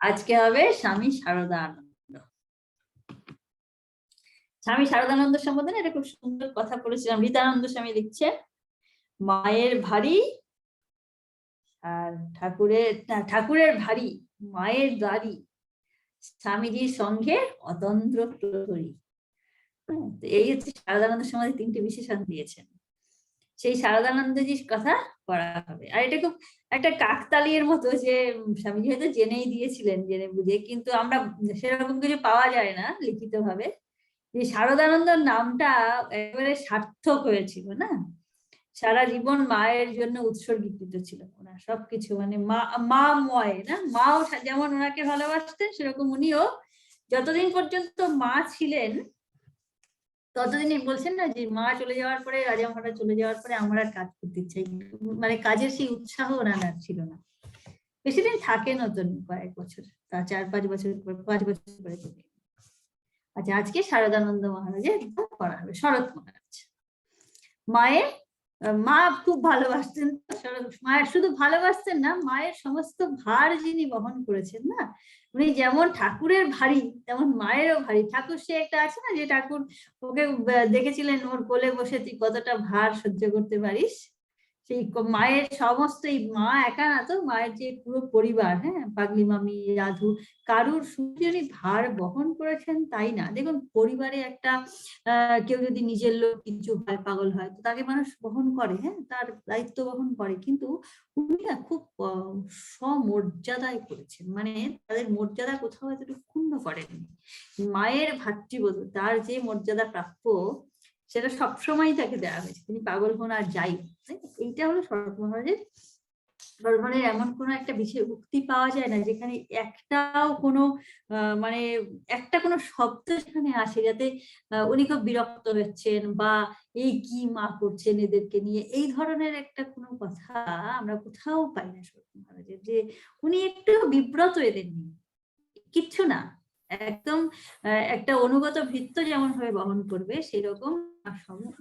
আজকে হবে স্বামী শারদানন্দ। স্বামী শারদানন্দ সম্বন্ধে একটা খুব সুন্দর কথা বলেছিলাম। রীতানন্দ স্বামী লিখছে, মায়ের ভারী আর ঠাকুরের ভারী, মায়ের দাড়ি, স্বামীজির সঙ্গে অতন্দ্র প্রহরী। এই হচ্ছে শারদানন্দ সমাধি তিনটে বিশেষণ দিয়েছেন। সেই শারদানন্দজির কথা পড়া হবে। আর এটা খুব একটা কাকতালীয়ের মতো যে স্বামীজি হয়তো জেনেই দিয়েছিলেন, জেনে বুঝে, কিন্তু আমরা সেরকম কিছু পাওয়া যায় না লিখিত ভাবে। যে শারদানন্দর নামটা একেবারে সার্থক হয়েছিল না, সারা জীবন মায়ের জন্য উৎসর্গীকৃত ছিল ওনার সবকিছু, মানে মাময় না, মাও যেমন ওনাকে ভালোবাসতেন সেরকম উনিও যতদিন পর্যন্ত মা ছিলেন ততদিনই বলছেন না যে মা চলে যাওয়ার পরে, রাজা মহারাজ চলে যাওয়ার পরে আমার আর কাজ করতে চাই, মানে কাজের সেই উৎসাহ ওনার আর ছিল না। বেশিদিন থাকেন নতুন কয়েক বছর, তা 4-5 বছর, 5 বছর পরে চলে। আচ্ছা, আজকে শারদানন্দ মহারাজের পড়া হবে। শরৎ মহারাজ মা খুব ভালোবাসতেন। মায়ের শুধু ভালোবাসতেন না, মায়ের সমস্ত ভার যিনি বহন করেছেন না, উনি যেমন ঠাকুরের ভারী তেমন মায়েরও ভারী। ঠাকুর সে একটা আছে না, যে ঠাকুর ওকে দেখেছিলেন ওর কোলে বসে তুই কতটা ভার সহ্য করতে পারিস, সেই মায়ের সমস্ত, এই মা একা না তো, মায়ের যে পুরো পরিবার, হ্যাঁ, পাগলি মামি, রাধু, কারুর শুধু ভার বহন করেছেন তাই না। দেখুন, পরিবারে একটা কেউ যদি নিজের লোক কিছু হয়, পাগল হয়, তো তাকে মানুষ বহন করে, হ্যাঁ, তার দায়িত্ব বহন করে, কিন্তু উনি না খুব সমর্যাদায় করেছেন, মানে তাদের মর্যাদা কোথাও এতটুকু ক্ষুণ্ণ করেননি। মায়ের ভাতৃবোধ, তার যে মর্যাদা প্রাপ্য সেটা সবসময় তাকে দেওয়া হয়েছে, তিনি পাগল হন আর যাই। এইটা হলো শরৎ মহারাজের। মানে এমন কোন একটা বিশেষ উক্তি পাওয়া যায় না যেখানে একটাও কোনো মানে একটা কোনো শব্দ সেখানে আসে যাতে উনি খুব বিরক্ত হচ্ছেন বা এই কি মা করছেন এদেরকে নিয়ে, এই ধরনের একটা কোনো কথা আমরা কোথাও পাই না শরৎ মহারাজের, যে উনি একটু বিব্রত এদের নিয়ে, কিচ্ছু না, একদম একটা অনুগত ভৃত্য যেমন ভাবে বহন করবে সেরকম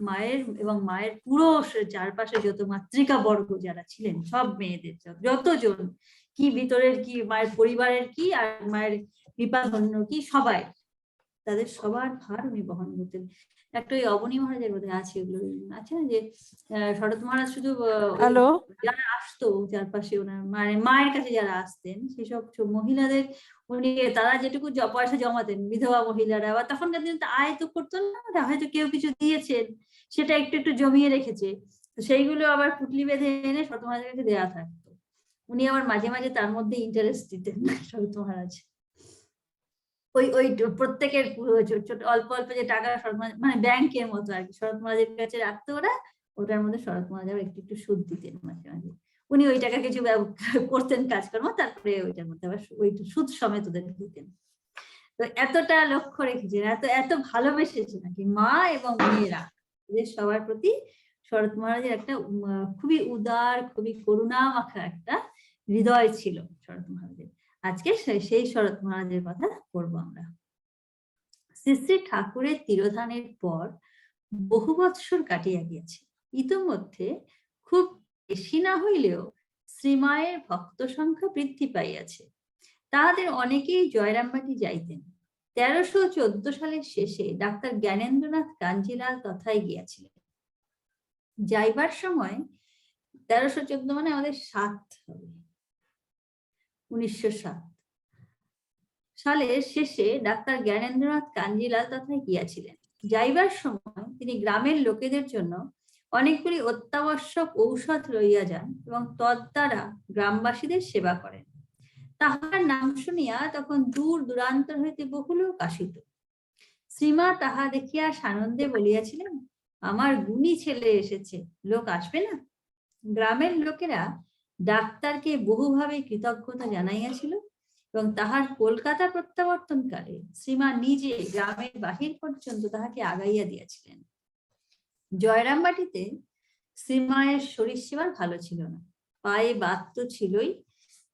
মায়ের এবং মায়ের পুরো চারপাশে যত মাতৃকা বর্গ যারা ছিলেন, সব মেয়েদের যতজন, কি ভিতরের কি, মায়ের পরিবারের কি আর মায়ের কৃপাধন্য কি, সবাই, তাদের সবার ভার উনি বহন করতেন। একটা ওই অবনী মহারাজের বোধহয় আছে, ওগুলো আছে না, যে শরৎ মহারাজ শুধু যারা আসতো চারপাশে ওনার মায়ের কাছে যারা আসতেন সেসব মহিলাদের উনি, তারা যেটুকু পয়সা জমাতেন, বিধবা মহিলারা, বা তখনকার দিনে আয় তো করতো না, হয়তো কেউ কিছু দিয়েছেন সেটা একটু একটু জমিয়ে রেখেছে, তো সেইগুলো আবার পুটলি বেঁধে এনে শরৎ মহারাজের কাছে দেওয়া থাকতো। উনি আবার মাঝে মাঝে তার মধ্যে ইন্টারেস্ট দিতেন শরৎ মহারাজ। ওই ওই প্রত্যেকের ছোট অল্প অল্প যে টাকা শরৎ মহারাজ, মানে ব্যাংকের মতো আর কি, শরৎ মহারাজের কাছে রাখতো ওরা, ওটার মধ্যে শরৎ মহারাজ একটু একটু সুদ দিতেন মাঝে মাঝে। উনি ওই টাকা কিছু করতেন কাজকর্ম, তারপরে ওইটার মধ্যে আবার ওই সুদ সমেত ওদের দিতেন। তো এতটা লক্ষ্য রেখেছেন, এত এত ভালোবেসেছে নাকি মা এবং মেয়েরা, এদের সবার প্রতি শরৎ মহারাজের একটা খুবই উদার, খুবই করুণা মাখা একটা হৃদয় ছিল শরৎ মহারাজের। আজকে সেই শরৎ মহারাজের কথা পড়বো আমরা। শ্রী শ্রী ঠাকুরের তিরোধানের পর বহু বৎসর কাটিয়া গিয়েছে, ইতোমধ্যে খুব বেশি না হইলেও শ্রীমায়ের ভক্ত সংখ্যা বৃদ্ধি পাইয়াছে। তাহাদের অনেকেই জয়রামবাটি যাইতেন। 1314 সালের শেষে ডাক্তার জ্ঞানেন্দ্রনাথ কাঞ্জিলাল তথায় গিয়াছিলেন। যাইবার সময় 1314 মানে আমাদের 7 হবে, 1907 সালের শেষে ডাক্তার জ্ঞানেন্দ্রনাথ কাঞ্জিলাল তথায় গিয়াছিলেন। যাইবার সময় তিনি গ্রামের লোকেদের জন্য অনেকগুলি অত্যাবশ্যক ঔষধ লইয়া যান এবং তদ্বারা গ্রামবাসীদের সেবা করেন। তাহার নাম শুনিয়া তখন দূর দূরান্তর হইতে বহু লোক আসিত। শ্রীমা তাহা দেখিয়া সানন্দে বলিয়াছিলেন, আমার গুণী ছেলে এসেছে, লোক আসবে না? গ্রামের লোকেরা ডাক্তারকে বহুভাবে কৃতজ্ঞতা জানাইয়াছিল এবং তাহার কলকাতা প্রত্যাবর্তনকালে শ্রীমা নিজে গ্রামের বাহির পর্যন্ত তাহাকে আগাইয়া দিয়াছিলেন। জয়রামবাটিতে শ্রীমায়ের শরীর সেবার ভালো ছিল না, পায়ে বাত তো ছিলই।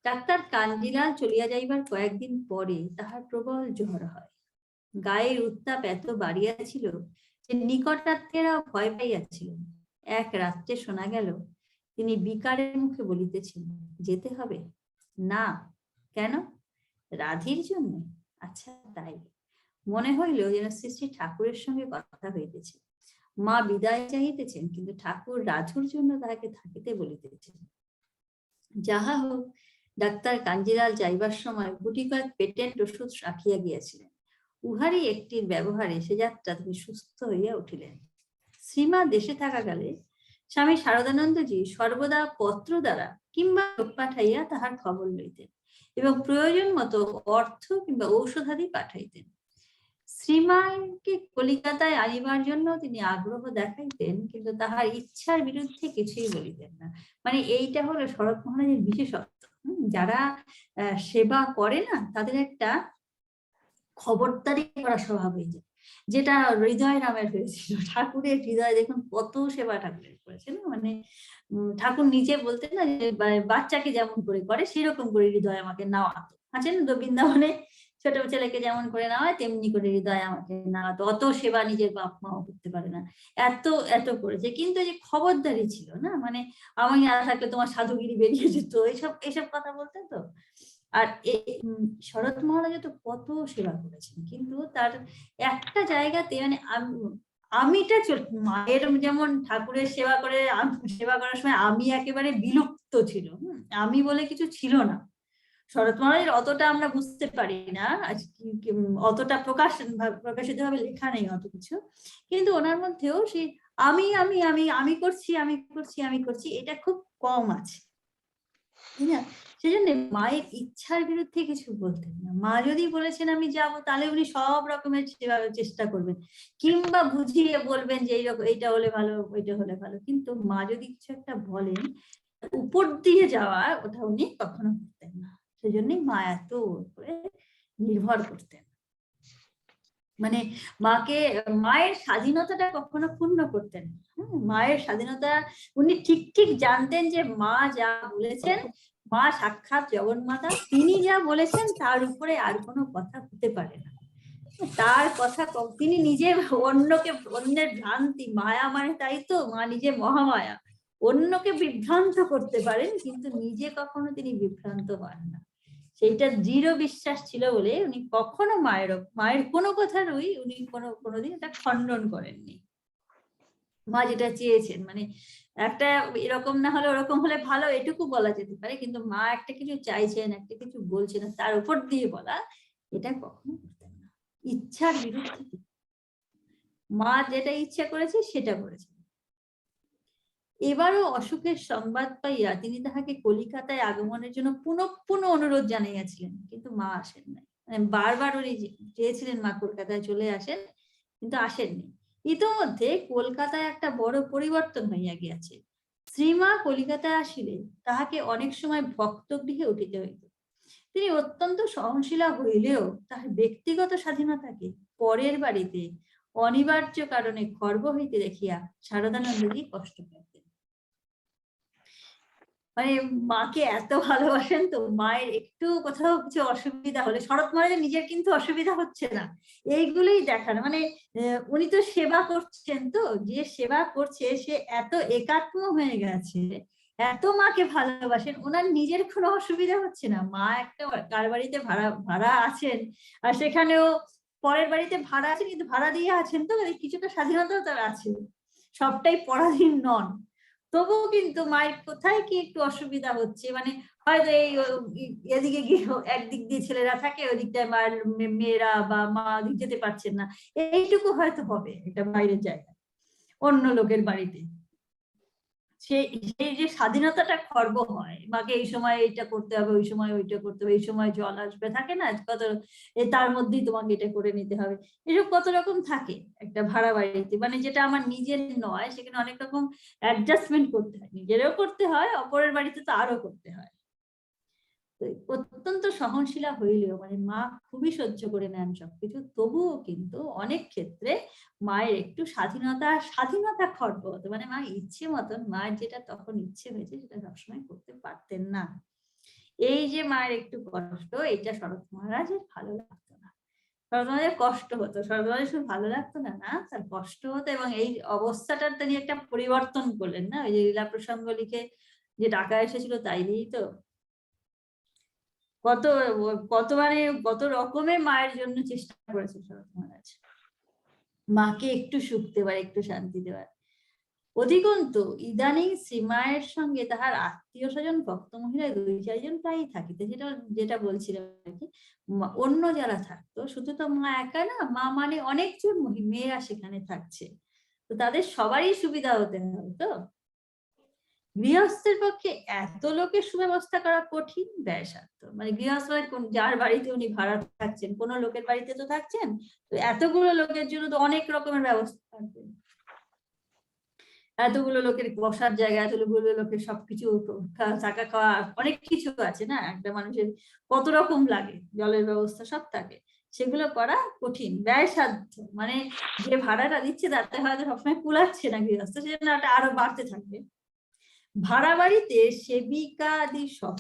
ডাক্তার কাঞ্জিলাল চলিয়া যাইবার কয়েকদিন পরে তাহার প্রবল জ্বর হয়। গায়ের উত্তাপ এত বাড়িয়াছিল যে নিকটাত্মীয়রা ভয় পাইয়াছিলেন। এক রাত্রে শোনা গেল তিনি বিকারের মুখে বলিতেছেন, যেতে হবে না। কেন? রাধির জন্য? আচ্ছা তাই। মনে হইল যেন শ্রী শ্রী ঠাকুরের সঙ্গে কথা হইতেছে। মা বিদায় চাহিতেছেন, কিন্তু ঠাকুর রাধুর জন্য তাহাকে থাকিতে বলিতেছেন। যাহা হোক, ডাক্তার কাঞ্জিলাল যাইবার সময় গুটি কয়েক পেটেন্ট ওষুধ রাখিয়া গিয়াছিলেন। উহারই একটির ব্যবহারে সে যাত্রা তিনি সুস্থ হইয়া উঠিলেন। শ্রীমা দেশে থাকাকালে স্বামী শারদানন্দজি সর্বদা পত্র দ্বারা কিংবা লোক পাঠাইয়া তাহার খবর লইতেন এবং প্রয়োজন মতো অর্থ কিংবা ঔষধাদি পাঠাইতেন। শ্রীমাকে কলিকাতায় আনিবার জন্য তিনি আগ্রহ দেখাইতেন, কিন্তু তাহার ইচ্ছার বিরুদ্ধে কিছুই বলিতেন না। মানে এইটা হলো শরৎ মহারাজের বিশেষত্ব। যারা সেবা করে না, তাদের একটা খবরদারি করা স্বভাব হয়ে যায়, যেটা হৃদয় রামের হয়েছিল। ঠাকুরের হৃদয় দেখুন কত সেবা ঠাকুরের করেছেন। মানে ঠাকুর নিজে বলতেন না যে বাচ্চাকে যেমন করে সেরকম করে হৃদয় আমাকে নাওয়াতো। আছেন তো বৃন্দাবনে ছোট ছেলেকে যেমন করে নেওয়া তেমনি করে হৃদয় আমাকে নাওয়াতো। অত সেবা নিজের বাপ মাও করতে পারে না, এত এত করেছে। কিন্তু যে খবরদারি ছিল না, মানে আমি না থাকলে তোমার সাধুগিরি বেরিয়ে যেত, এসব কথা বলতেন তো। আর শরৎ মহারাজ তো কত সেবা করেছেন, কিন্তু তার একটা জায়গাতে মানে আমিটা মায়ের যেমন ঠাকুরের সেবা করে সেবা করার সময় আমি একেবারে বিলুপ্ত ছিল। আমি বলে কিছু ছিল না। শরৎ মহারাজের অতটা আমরা বুঝতে পারি না, অতটা প্রকাশিত ভাবে লেখা নেই অত কিছু, কিন্তু ওনার মধ্যেও সেই আমি আমি আমি আমি করছি আমি করছি আমি করছি এটা খুব কম আছে, তাই না? সেজন্য মায়ের ইচ্ছার বিরুদ্ধে কিছু বলতেন না। মা যদি বলেছেন আমি যাব, তাহলে উনি সব রকমের চেষ্টা করবেন, কিংবা বুঝিয়ে বলবেন যে এইরকম এইটা হলে ভালো ওইটা হলে ভালো। কিন্তু মা যদি কিছু একটা বলেন, উপর দিয়ে যাওয়া ওটা উনি কখনো করতেন না। সেজন্যই মা এত করে নির্ভর করতেন। মানে মায়ের স্বাধীনতাটা কখনো ক্ষুণ্ণ করতেন না। মায়ের স্বাধীনতা উনি ঠিক জানতেন যে মা যা বলেছেন, মা সাক্ষাৎ জগন্মাতা, তিনি যা বলেছেন তার উপরে আর কোনো কথা হতে পারে না। তার কথা তিনি নিজে অন্যের ভ্রান্তি, মায়া মানে তাই তো, মা নিজে মহামায়া, অন্যকে বিভ্রান্ত করতে পারেন, কিন্তু নিজে কখনো তিনি বিভ্রান্ত হন না। সেইটা দৃঢ় বিশ্বাস ছিল বলে উনি কখনো মায়ের কোনো কথারই উনি কোনোদিন এটা খণ্ডন করেননি। মা যেটা চেয়েছেন, মানে একটা এরকম না হলে ওরকম হলে ভালো, এটুকু বলা যেতে পারে, কিন্তু মা একটা কিছু চাইছেন, একটা কিছু বলছেন, তার উপর দিয়ে বলা, এটা কখনো করতেন না। ইচ্ছার বিরুদ্ধে মা যেটা ইচ্ছা করেছে সেটা করেছেন। এবারও অসুখের সংবাদ পাইয়া তিনি তাহাকে কলিকাতায় আগমনের জন্য পুনঃ অনুরোধ জানাইয়াছিলেন, কিন্তু মা আসেন নাই। মানে বারবার উনি চেয়েছিলেন মা কলকাতায় চলে আসেন, কিন্তু আসেননি। ইতোমধ্যে কলকাতায় একটা বড় পরিবর্তন হইয়া গিয়াছে। শ্রীমা কলিকাতায় আসিলে তাহাকে অনেক সময় ভক্তগৃহে উঠিতে হইত। তিনি অত্যন্ত সহনশীলা হইলেও তাহার ব্যক্তিগত স্বাধীনতাকে পরের বাড়িতে অনিবার্য কারণে খর্ব হইতে দেখিয়া শারদানন্দজি কষ্ট পাইতেন। মানে মাকে এত ভালোবাসেন তো, মায়ের একটু কোথাও কিছু অসুবিধা হলে, শরৎ মহারাজের নিজের কিন্তু অসুবিধা হচ্ছে না, এইগুলোই দেখান। মানে উনি তো সেবা করছেন, তো যে সেবা করছে সে এত একাত্ম হয়ে গেছে, এত মাকে ভালোবাসেন, ওনার নিজের কোনো অসুবিধা হচ্ছে না। মা একটা কার বাড়িতে ভাড়া আছেন, আর সেখানেও পরের বাড়িতে ভাড়া আছেন, কিন্তু ভাড়া দিয়ে আছেন, তো কিছুটা স্বাধীনতাও তার আছে, সবটাই পরাধীন নন। তবুও কিন্তু মায়ের কোথায় কি একটু অসুবিধা হচ্ছে, মানে হয়তো এই এদিকে গিয়ে একদিক দিয়ে ছেলেরা থাকে, ওদিকটায় মায়ের মেয়েরা বা মা যেতে পারছেন না, এইটুকু হয়তো হবে এটা বাইরের জায়গায়, অন্য লোকের বাড়িতে। সেই যে স্বাধীনতাটা খর্ব হয়, মাকে এই সময় এইটা করতে হবে, ওই সময় ওইটা করতে হবে, এই সময় জল আসবে, থাকে না কত, তার মধ্যেই তোমাকে এটা করে নিতে হবে, এসব কত রকম থাকে একটা ভাড়া বাড়িতে। মানে যেটা আমার নিজের নয়, সেখানে অনেক রকম অ্যাডজাস্টমেন্ট করতে হয়, নিজেরও করতে হয়, অপরের বাড়িতে তো আরো করতে হয়। অত্যন্ত সহনশীলা হইলেও, মানে মা খুবই সহ্য করে নেন সবকিছু, তবুও কিন্তু অনেক ক্ষেত্রে মায়ের একটু স্বাধীনতা খর্ব হতো। মানে মা ইচ্ছে মতন, মায়ের যেটা তখন ইচ্ছে হয়েছে সেটা সবসময় করতে পারতেন না। এই যে মায়ের একটু কষ্ট, এটা শরৎ মহারাজের ভালো লাগতো না। শরৎ মহারাজের কষ্ট হতো, শরৎ মহারাজের শুধু ভালো লাগতো না, তার কষ্ট হতো। এবং এই অবস্থাটার তিনি একটা পরিবর্তন করলেন না, ওই যে লীলা প্রসঙ্গ লিখে যে টাকা এসেছিল তাই দিয়েই তো কত কত মানে কত রকমের মায়ের জন্য চেষ্টা করেছে শরৎ মহারাজ, মাকে একটু সুখ দেবার, একটু শান্তি দেবার। অধিকন্তু ইদানিং শ্রীমায়ের সঙ্গে তাহার আত্মীয় স্বজন ভক্ত মহিলা 2-4 জন প্রায়ই থাকিতে, যেটা বলছিলাম আর কি। অন্য যারা থাকতো, শুধু তো মা একা না, মা মানে অনেকজন মেয়েরা সেখানে থাকছে, তো তাদের সবারই সুবিধা হতে হবে। তো গৃহস্থের পক্ষে এত লোকের সুব্যবস্থা করা কঠিন, ব্যয়সাধ্য। মানে গৃহস্থ যার বাড়িতে উনি ভাড়া থাকছেন, কোনো লোকের বাড়িতে তো থাকছেন, তো এতগুলো লোকের জন্য তো অনেক রকমের ব্যবস্থা থাকবে। এতগুলো লোকের বসার জায়গা, এতগুলো লোকের সবকিছু থাকা খাওয়া অনেক কিছু আছে না, একটা মানুষের কত রকম লাগে, জলের ব্যবস্থা সব থাকে, সেগুলো করা কঠিন, ব্যয়সাধ্য। মানে যে ভাড়াটা দিচ্ছে তাতে হয়তো সবসময় কুলাচ্ছে না গৃহস্থ, সেজন্য আরো বাড়তে থাকবে। ভাড়া বাড়িতে সেবিকাদি সহ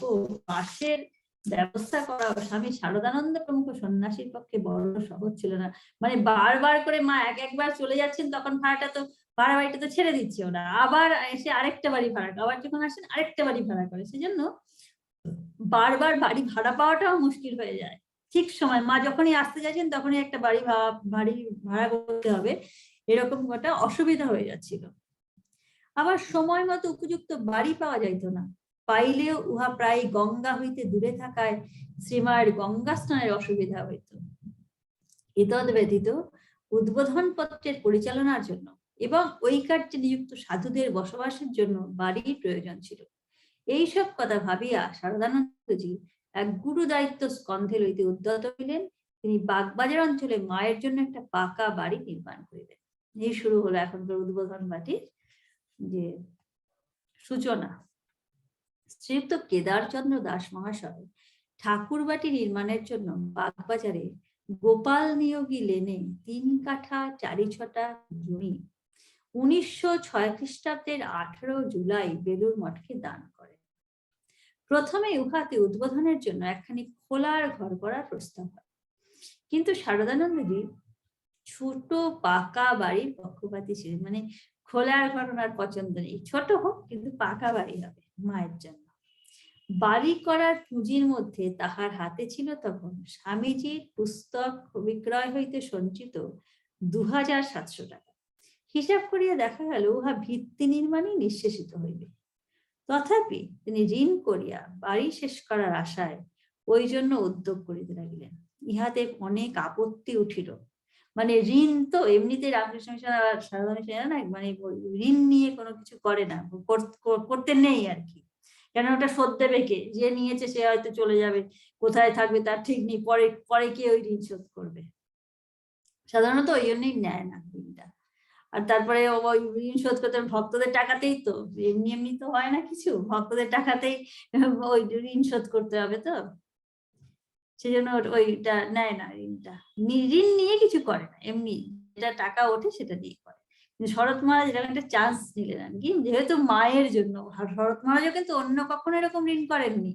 বাসের ব্যবস্থা করা স্বামী শারদানন্দ প্রমুখ সন্ন্যাসীর পক্ষে বড় সহজ ছিল না। মানে বারবার করে মা একবার চলে যাচ্ছেন, তখন ভাড়া বাড়িটা তো ছেড়ে দিচ্ছে ওরা, আবার এসে আরেকটা বাড়ি ভাড়া, আবার যখন আসেন আরেকটা বাড়ি ভাড়া করে, সেজন্য বারবার বাড়ি ভাড়া পাওয়াটাও মুশকিল হয়ে যায়। ঠিক সময় মা যখনই আসতে যাচ্ছেন তখনই একটা বাড়ি ভাড়া করতে হবে, এরকম একটা অসুবিধা হয়ে যাচ্ছিল। আবার সময় মতো উপযুক্ত বাড়ি পাওয়া যাইত না, পাইলেও উহা প্রায় গঙ্গা হইতে দূরে থাকায় শ্রীমায়ের গঙ্গা স্নানের অসুবিধা হইত। এতদ ব্যতীত উদ্বোধন পত্রের পরিচালনার জন্য এবং ওই কার্যে নিযুক্ত সাধুদের বসবাসের জন্য বাড়ির প্রয়োজন ছিল। এইসব কথা ভাবিয়া শারদানন্দজি এক গুরু দায়িত্ব স্কন্ধে লইতে উদ্যত হইলেন। তিনি বাগবাজার অঞ্চলে মায়ের জন্য একটা পাকা বাড়ি নির্মাণ করিলেন। এই শুরু হলো এখনকার উদ্বোধন বাটির যে সূচনা। শ্রীযুক্ত কেদারচন্দ্র দাস মহাশয় ঠাকুরবাটি নির্মাণের জন্য বাগবাজারে গোপাল নিয়োগী লেনে 3 কাঠা 4/6 জমি 1906 খ্রিস্টাব্দের 18 জুলাই বেলুর মঠকে দান করেন। প্রথমে উহাতে উদ্বোধনের জন্য একখানি খোলার ঘর করার প্রস্তাব হয়, কিন্তু শারদানন্দজি ছোট পাকা বাড়ির পক্ষপাতী ছিলেন। মানে খোলার ঘর ওনার পছন্দ নেই, ছোট হোক কিন্তু পাকা বাড়ি হবে মায়ের জন্য। বাড়ি করার পুঁজির মধ্যে তাহার হাতে ছিল তখন স্বামীজির পুস্তক বিক্রয় হইতে সঞ্চিত 2700 টাকা। হিসাব করিয়া দেখা গেল উহা ভিত্তি নির্মাণই নিঃশেষিত হইবে। তথাপি তিনি ঋণ করিয়া বাড়ি শেষ করার আশায় ওই জন্য উদ্যোগ করিতে লাগিলেন। ইহাতে অনেক আপত্তি উঠিল। মানে ঋণ তো এমনিতে রামকৃষ্ণ মিশন আর সারদা মিশন না, মানে ঋণ নিয়ে কোনো কিছু করে না, করতে নেই আর কি। কেন ওটা শোধ দেবে কে? যে নিয়েছে সে হয়তো চলে যাবে, কোথায় থাকবে তার ঠিক নেই, পরে কে ওই ঋণ শোধ করবে? সাধারণত ওই জন্যই নেয় না ঋণটা। আর তারপরে ওই ঋণ শোধ করতে ভক্তদের টাকাতেই তো, এমনি এমনি তো হয় না কিছু, ভক্তদের টাকাতেই ওই ঋণ শোধ করতে হবে, তো সেজন্য ওইটা নেয় না ঋণটা। ঋণ নিয়ে কিছু করে না, এমনি যেটা টাকা ওঠে সেটা দিয়ে করে। কিন্তু শরৎ মহারাজ এরকম একটা চান্স নিলেন আর কি, যেহেতু মায়ের জন্য। শরৎ মহারাজও কিন্তু অন্য কখনো এরকম ঋণ করেননি,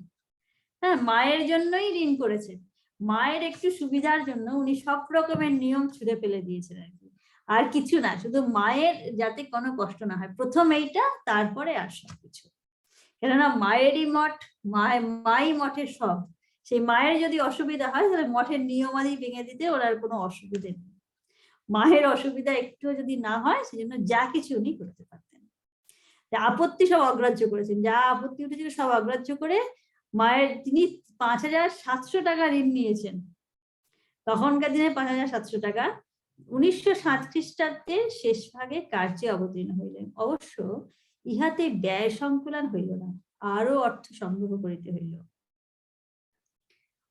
হ্যাঁ মায়ের জন্যই ঋণ করেছেন। মায়ের একটু সুবিধার জন্য উনি সব রকমের নিয়ম ছুঁড়ে ফেলে দিয়েছেন আর কি, আর কিছু না, শুধু মায়ের যাতে কোনো কষ্ট না হয়, প্রথম এইটা, তারপরে আর সবকিছু। কেননা মায়েরই মঠ, মাই মঠের সব। সেই মায়ের যদি অসুবিধা হয় তাহলে মঠের নিয়মাদি ভেঙে দিতে ওর আর কোনো অসুবিধে নেই। মায়ের অসুবিধা একটু যদি না হয়, সেজন্য যা কিছু উনি করতে পারতেন। আপত্তি সব অগ্রাহ্য করেছেন, যা আপত্তি উঠেছিল সব অগ্রাহ্য করে মায়ের তিনি 5700 টাকা ঋণ নিয়েছেন। তখনকার দিনে 5700 টাকা। 1907 খ্রিস্টাব্দের শেষ ভাগে কার্যে অবতীর্ণ হইলেন। অবশ্য ইহাতে ব্যয় সংকুলন হইল না, আরো অর্থ সংগ্রহ করিতে হইল।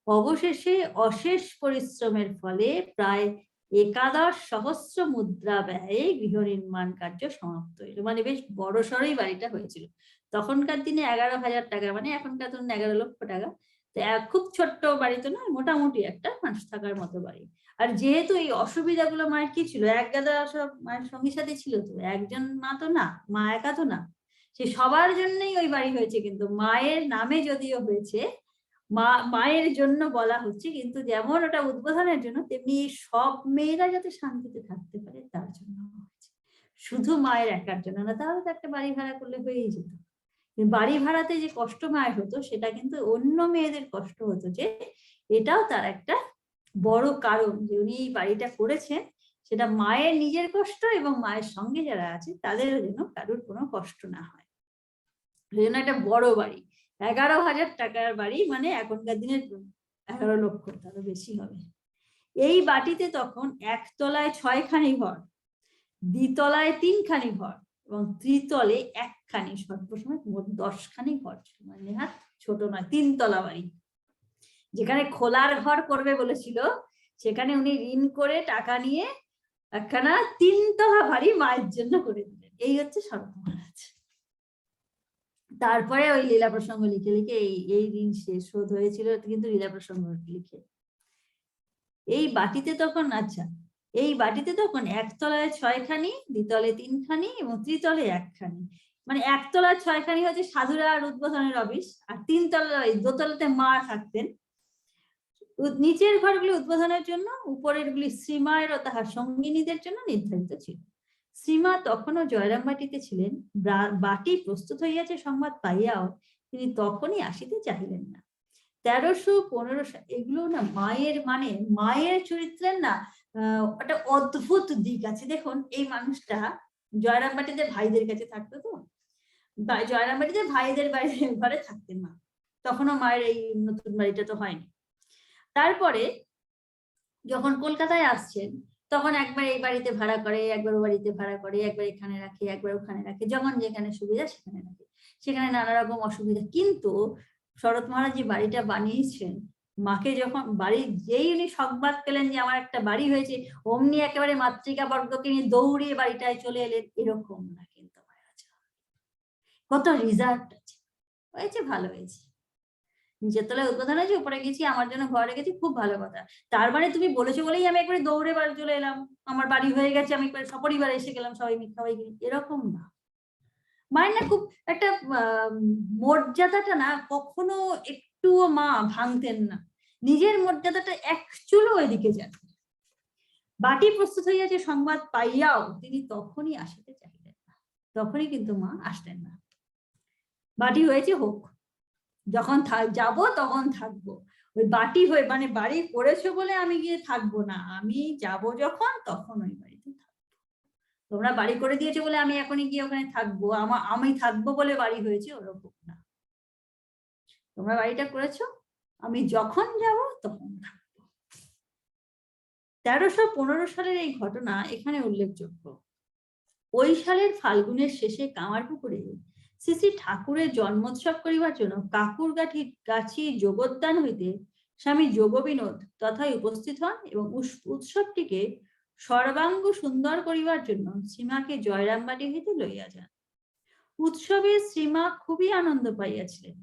অবশেষে অশেষ পরিশ্রমের ফলে প্রায় 11,000 মুদ্রা ব্যয়ে গৃহ নির্মাণ কার্য সমাপ্ত হইল। মানে বেশ বড় সড়ই বাড়িটা হয়েছিল। তখনকার দিনে 11,000 টাকা, মানে এখনকার ধরুন 11 লক্ষ টাকা। তো খুব ছোট্ট বাড়ি তো না, মোটামুটি একটা মানুষ থাকার মতো বাড়ি। আর যেহেতু এই অসুবিধাগুলো মায়ের কি ছিল, এক গাদা সব মায়ের সঙ্গী সাথে ছিল, তো একজন মা তো না, মা একা তো না, সে সবার জন্যই ওই বাড়ি হয়েছে। কিন্তু মায়ের নামে যদিও হয়েছে, মায়ের জন্য বলা হচ্ছে, কিন্তু যেমন ওটা উদ্বোধনের জন্য, তেমনি সব মেয়েরা যাতে শান্তিতে থাকতে পারে তার জন্য হয়েছে, শুধু মায়ের একার জন্য না। তাহলে তো একটা বাড়ি ভাড়া করলে হয়েই যেত, বাড়ি ভাড়াতে যে কষ্ট মায়ের হতো সেটা কিন্তু অন্য মেয়েদের কষ্ট হতো, যে এটাও তার একটা বড় কারণ যে উনি এই বাড়িটা করেছেন, সেটা মায়ের নিজের কষ্ট এবং মায়ের সঙ্গে যারা আছে তাদেরও যেন কারোর কোনো কষ্ট না হয়। সেই জন্য একটা বড় বাড়ি, 11,000 টাকার বাড়ি, মানে এখনকার দিনের 11 লক্ষ, তারও বেশি হবে। এই বাটিতে তখন একতলায় 6খানি ঘর, দ্বিতলায় 3খানি ঘর এবং ত্রিতলে 1খানি, সর্বসময় মোট 10খানি ঘর ছিল। মানে নেহাত ছোট নয়, 3তলা বাড়ি। যেখানে খোলার ঘর করবে বলেছিল, সেখানে উনি ঋণ করে টাকা নিয়ে একখানা 3তলা বাড়ি মায়ের জন্য করে দিলেন। এই হচ্ছে শরৎ মহারাজ। তারপরে ওই লীলা প্রসঙ্গ লিখে লিখে এই ঋণ শেষ শোধ হয়েছিল কিন্তু লীলা প্রসঙ্গ লিখে। এই বাটিতে তখন, আচ্ছা, এই বাটিতে তখন একতলায় 6খানি, দ্বিতলে 3খানি এবং ত্রিতলে 1খানি। মানে একতলায় 6খানি হচ্ছে সাধুরা আর উদ্বোধনের অফিস, আর 3তলায়, দোতলাতে মা থাকতেন। নিচের ঘরগুলি উদ্বোধনের জন্য, উপরের গুলি শ্রীমায়ের ও তাহার সঙ্গিনীদের জন্য নির্ধারিত ছিল। শ্রীমা তখনও জয়রামবাটিতে ছিলেন। বাটি প্রস্তুত হইয়াছে সংবাদ পাইয়াও তিনি তখনই আসিতে চাহিলেন না। 1315, এগুলো না মায়ের, মানে মায়ের চরিত্রের না একটা অদ্ভুত দিক আছে। দেখুন, এই মানুষটা জয়রামবাটিতে ভাইদের কাছে থাকতো, তো জয়রামবাটিতে ভাইদের ঘরে থাকতেন মা, তখনও মায়ের এই নতুন বাড়িটা তো হয়নি। তারপরে যখন কলকাতায় আসছেন, তখন একবার এই বাড়িতে ভাড়া করে, একবার ও বাড়িতে ভাড়া করে, একবার এখানে রাখে, একবার ওখানে রাখে, যখন যেখানে সুবিধা সেখানে রাখে। সেখানে নানা রকম অসুবিধা, কিন্তু শরৎ মহারাজ যে বাড়িটা বানিয়েছেন, মাকে যখন বাড়ি, যেই উনি সংবাদ পেলেন যে আমার একটা বাড়ি হয়েছে, অমনি একেবারে মাতৃকা বর্গকে নিয়ে দৌড়িয়ে বাড়িটায় চলে এলেন, এরকম না কিন্তু মহারাজ। কত রিজার্ভ আছে, হয়েছে, ভালো হয়েছে, নিচের তলায় উদ্বোধন আছে, উপরে গেছি, আমার জন্য ঘরে গেছি, খুব ভালো কথা। তার মানে তুমি বলেছো বলেই আমি একবারে দৌড়ে বাড়ি চলে এলাম, আমার বাড়ি হয়ে গেছে, আমি একবার সপরিবারে এসে গেলাম, সবাই এরকম না। মায়ের না খুব একটা মর্যাদাটা না কখনো একটুও মা ভাঙতেন না, নিজের মর্যাদাটা এক চুলো এদিকে যান। বাটি প্রস্তুত হইয়াছে সংবাদ পাইয়াও তিনি তখনই আসিতে চাহিলেন না, তখনই কিন্তু মা আসলেন না। বাটি হয়েছে, হোক, যখন যাব তখন থাকবো। ওই বাটি হয়ে, মানে বাড়ি করেছো বলে আমি গিয়ে থাকবো না, আমি যাব যখন তখন ওই বাড়িতে থাকবো। তোমরা বাড়ি করে দিয়েছো বলে আমি এখনই গিয়ে ওখানে থাকবো, আমি থাকবো বলে বাড়ি হয়েছে, ওরকম না। তোমরা বাড়িটা করেছো, আমি যখন যাব তখন থাকবো। 1315 সালের এই ঘটনা এখানে উল্লেখযোগ্য। ওই সালের ফাল্গুনের শেষে কামারপুকুরে শ্রী শ্রী ঠাকুরের জন্মোৎসব করিবার জন্য কাকুরগাছি যোগোদ্যান হইতে স্বামী যোগবিনোদ তথায় উপস্থিত হন এবং উৎসবটিকে সর্বাঙ্গ সুন্দর করিবার জন্য শ্রীমাকে জয়রামবাটি হইতে লইয়া যান। উৎসবে শ্রীমা খুবই আনন্দ পাইয়াছিলেন।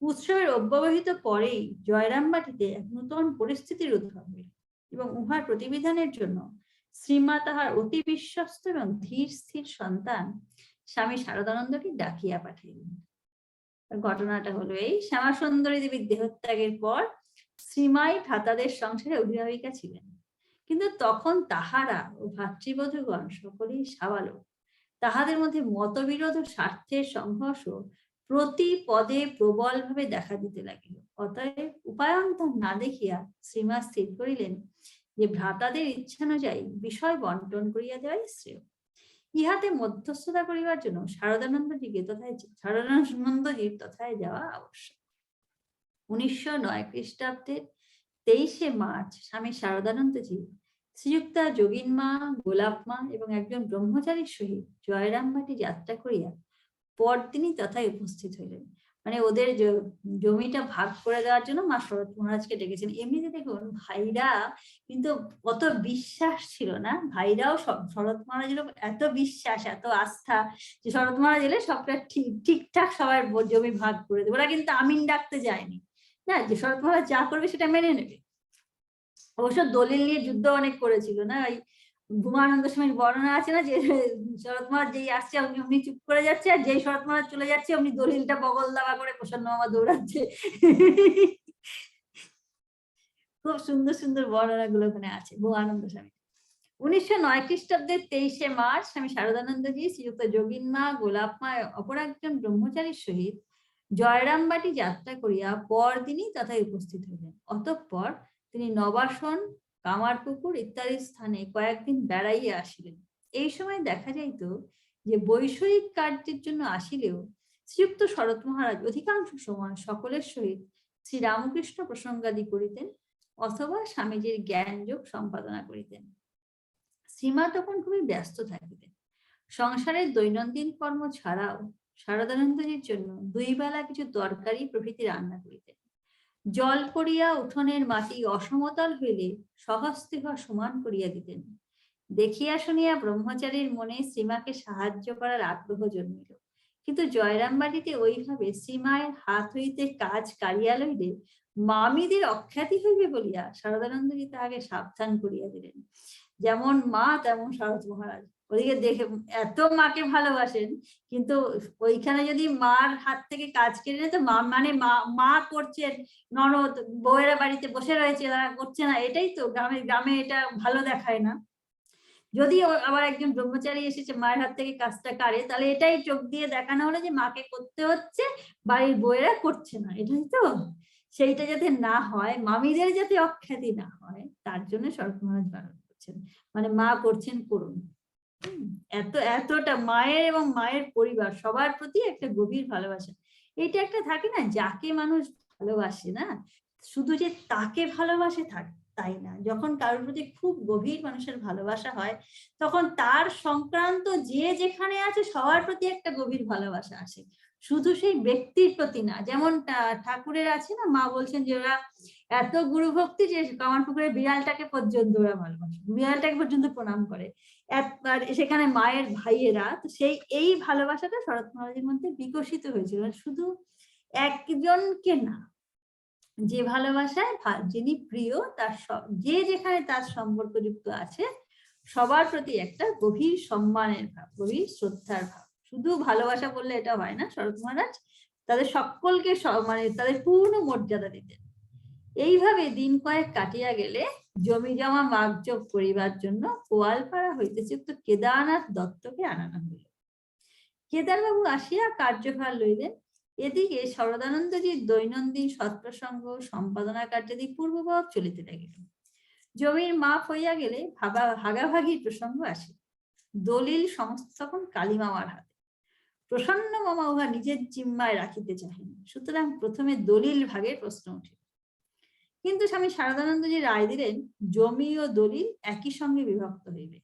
উৎসবের অব্যবহিত পরেই জয়রামবাটিতে এক নূতন পরিস্থিতির উদ্ভব হইল এবং উহার প্রতিবিধানের জন্য শ্রীমা তাহার অতি বিশ্বস্ত এবং ধীর স্থির সন্তান স্বামী শারদানন্দকে ডাকিয়া পাঠাইলেন। ঘটনাটা হলো এই, শ্যামা সুন্দরী দেবীর দেহত্যাগের পর শ্রীমাই ভ্রাতাদের সংসারে অভিভাবিকা ছিলেন, কিন্তু তখন তাহারা ও ভাতৃবধূগণ সকলেই সাবালক। তাহাদের মধ্যে মতবিরোধ ও স্বার্থের সংঘর্ষ প্রতি পদে প্রবলভাবে দেখা দিতে লাগিল। অতএব উপায়ান্তর না দেখিয়া শ্রীমা স্থির করিলেন যে ভ্রাতাদের ইচ্ছানুযায়ী বিষয় বন্টন করিয়া দেওয়াই শ্রেয়। ইহাতে মধ্যস্থতা করিবার জন্য শারদানন্দজির তথায় যাওয়া আবশ্যক। 1909 খ্রিস্টাব্দের 23শে মার্চ স্বামী শারদানন্দজি শ্রীযুক্তা যোগিনমা, গোলাপমা এবং একজন ব্রহ্মচারীর সহিত জয়রামবাটি যাত্রা করিয়া পরদিনই তথায় উপস্থিত হইলেন। মানে ওদের জমিটা ভাগ করে দেওয়ার জন্য মা শরৎ মহারাজকে ডেকেছেন। এমনিতে দেখুন, ভাইরা কিন্তু কত বিশ্বাস ছিল না, ভাইরাও শরৎ মহারাজের এত বিশ্বাস, এত আস্থা যে শরৎ মহারাজ এলে সবটা ঠিকঠাক সবার জমি ভাগ করে দেবে। ওরা কিন্তু আমিন ডাকতে যায়নি না, যে শরৎ মহারাজ যা করবে সেটা মেনে নেবে। অবশ্য দলিল নিয়ে যুদ্ধ অনেক করেছিল না, ওই ভূমানন্দ স্বামীর বর্ণনা আছে না, যে শরৎ মহারাজ যেই আসছে অমনি চুপ করে যাচ্ছে, আর যেই শরৎ মহারাজ চলে যাচ্ছে অমনি দলিলটা বগল দাবা করে প্রসন্ন মামা দৌড়াচ্ছে। খুব সুন্দর সুন্দর বর্ণনা গুলো ওখানে আছে ভূমানন্দ স্বামী। 1909 খ্রিস্টাব্দের 23শে মার্চ স্বামী শারদানন্দজি শ্রীযুক্ত যোগীন মা, গোলাপ মা অপর একজন ব্রহ্মচারীর সহিত জয়রামবাটি যাত্রা করিয়া পরদিনই তথায় উপস্থিত হইলেন। অতঃপর তিনি নবাসন, কামারপুকুর ইত্যাদি স্থানে কয়েকদিন বেড়াইয়া আসিলেন। এই সময় দেখা যাইত যে বৈষয়িক কার্যের জন্য আসিলেও শ্রীযুক্ত শরৎ মহারাজ অধিকাংশ সময় সকলের সহিত শ্রী রামকৃষ্ণ প্রসঙ্গাদি করিতেন অথবা স্বামীজির জ্ঞানযোগ সম্পাদনা করিতেন। শ্রীমা তখন খুবই ব্যস্ত থাকিতেন। সংসারের দৈনন্দিন কর্ম ছাড়াও শারদানন্দজির জন্য দুই বেলা কিছু তরকারি প্রভৃতি রান্না করিতেন। জল পড়িয়া উঠোনের মাটি অসমতল হইলে স্বহস্তে সমান করিয়া দিতেন। দেখিয়া শুনিয়া ব্রহ্মচারীর মনে শ্রীমাকে সাহায্য করার আগ্রহ জন্মিল। কিন্তু জয়রামবাটিতে ওইভাবে শ্রীমায়ের হাত হইতে কাজ কাড়িয়া লইলে মামিদের অখ্যাতি হইবে বলিয়া শারদানন্দজি তাহাকে সাবধান করিয়া দিলেন। যেমন মা তেমন শরৎ মহারাজ। ওদিকে দেখে এত মাকে ভালোবাসেন, কিন্তু ওইখানে যদি মার হাত থেকে কাজ কেড়ে নেয় তো মানে মা করছেন, ননদ বউয়েরা বাড়িতে বসে রয়েছে, তারা করছে না, এটাই তো গ্রামে এটা ভালো দেখায় না। যদি আবার একজন ব্রহ্মচারী এসেছে মায়ের হাত থেকে কাজটা কাড়ে, তাহলে এটাই চোখ দিয়ে দেখানো হলো যে মাকে করতে হচ্ছে, বাড়ির বউয়েরা করছে না, এটাই তো। সেইটা যাতে না হয়, মামিদের যাতে অখ্যাতি না হয়, তার জন্য শরৎ মহারাজ বারণ করছেন। মানে মা করছেন, করুন। এতটা মায়ের এবং মায়ের পরিবার সবার প্রতি একটা গভীর ভালোবাসা। এটা একটা থাকে না, যাকে মানুষ ভালোবাসে না, শুধু যে তাকে ভালোবাসে থাকে তাই না। যখন কারোর প্রতি খুব গভীর মানুষের ভালোবাসা হয়, তখন তার সংক্রান্ত যে যেখানে আছে সবার প্রতি একটা গভীর ভালোবাসা আসে, শুধু সেই ব্যক্তির প্রতি না। যেমন ঠাকুরের আছে না, মা বলছেন যে ওরা এত গুরু ভক্তি যে কামারপুকুরের বিড়ালটাকে পর্যন্ত ওরা ভালোবাসে, বিড়ালটাকে পর্যন্ত প্রণাম করে। সেখানে মায়ের ভাইয়েরা, তো এই ভালোবাসাটা শরৎ মহারাজের মধ্যে বিকশিত হয়েছিল। শুধু একজনকে না, যে ভালোবাসায় যিনি প্রিয়, তার যে যেখানে তার সম্পর্কযুক্ত আছে সবার প্রতি একটা গভীর সম্মানের ভাব, গভীর শ্রদ্ধার ভাব। শুধু ভালোবাসা বললে এটা হয় না। শরৎ মহারাজ তাদের সকলকে মানে তাদের পূর্ণ মর্যাদা দিতেন। এইভাবে দিন কয়েক কাটিয়া গেলে জমি জমা মাগযোগ করিবার জন্য গোয়ালপাড়া হইতে যুক্ত কেদারনাথ দত্তকে আনানো হইল। কেদারবাবু আসিয়া কার্যভার লইলেন। এদিকে শরদানন্দজির দৈনন্দিন সৎপ্রসঙ্গ সম্পাদনা কার্যাদি পূর্ববৎ চলিতে লাগিল। জমির মাপ হইয়া গেলে ভাগাভাগির প্রসঙ্গ আসে। দলিল সমস্ত তখন কালীমামার হাতে। প্রসন্ন মামা উহা নিজের জিম্মায় রাখিতে চাহেন, সুতরাং প্রথমে দলিল ভাগের প্রশ্ন উঠে। কিন্তু স্বামী শারদানন্দজি রায় দিলেন জমি ও দলিল একই সঙ্গে বিভক্ত হইবে।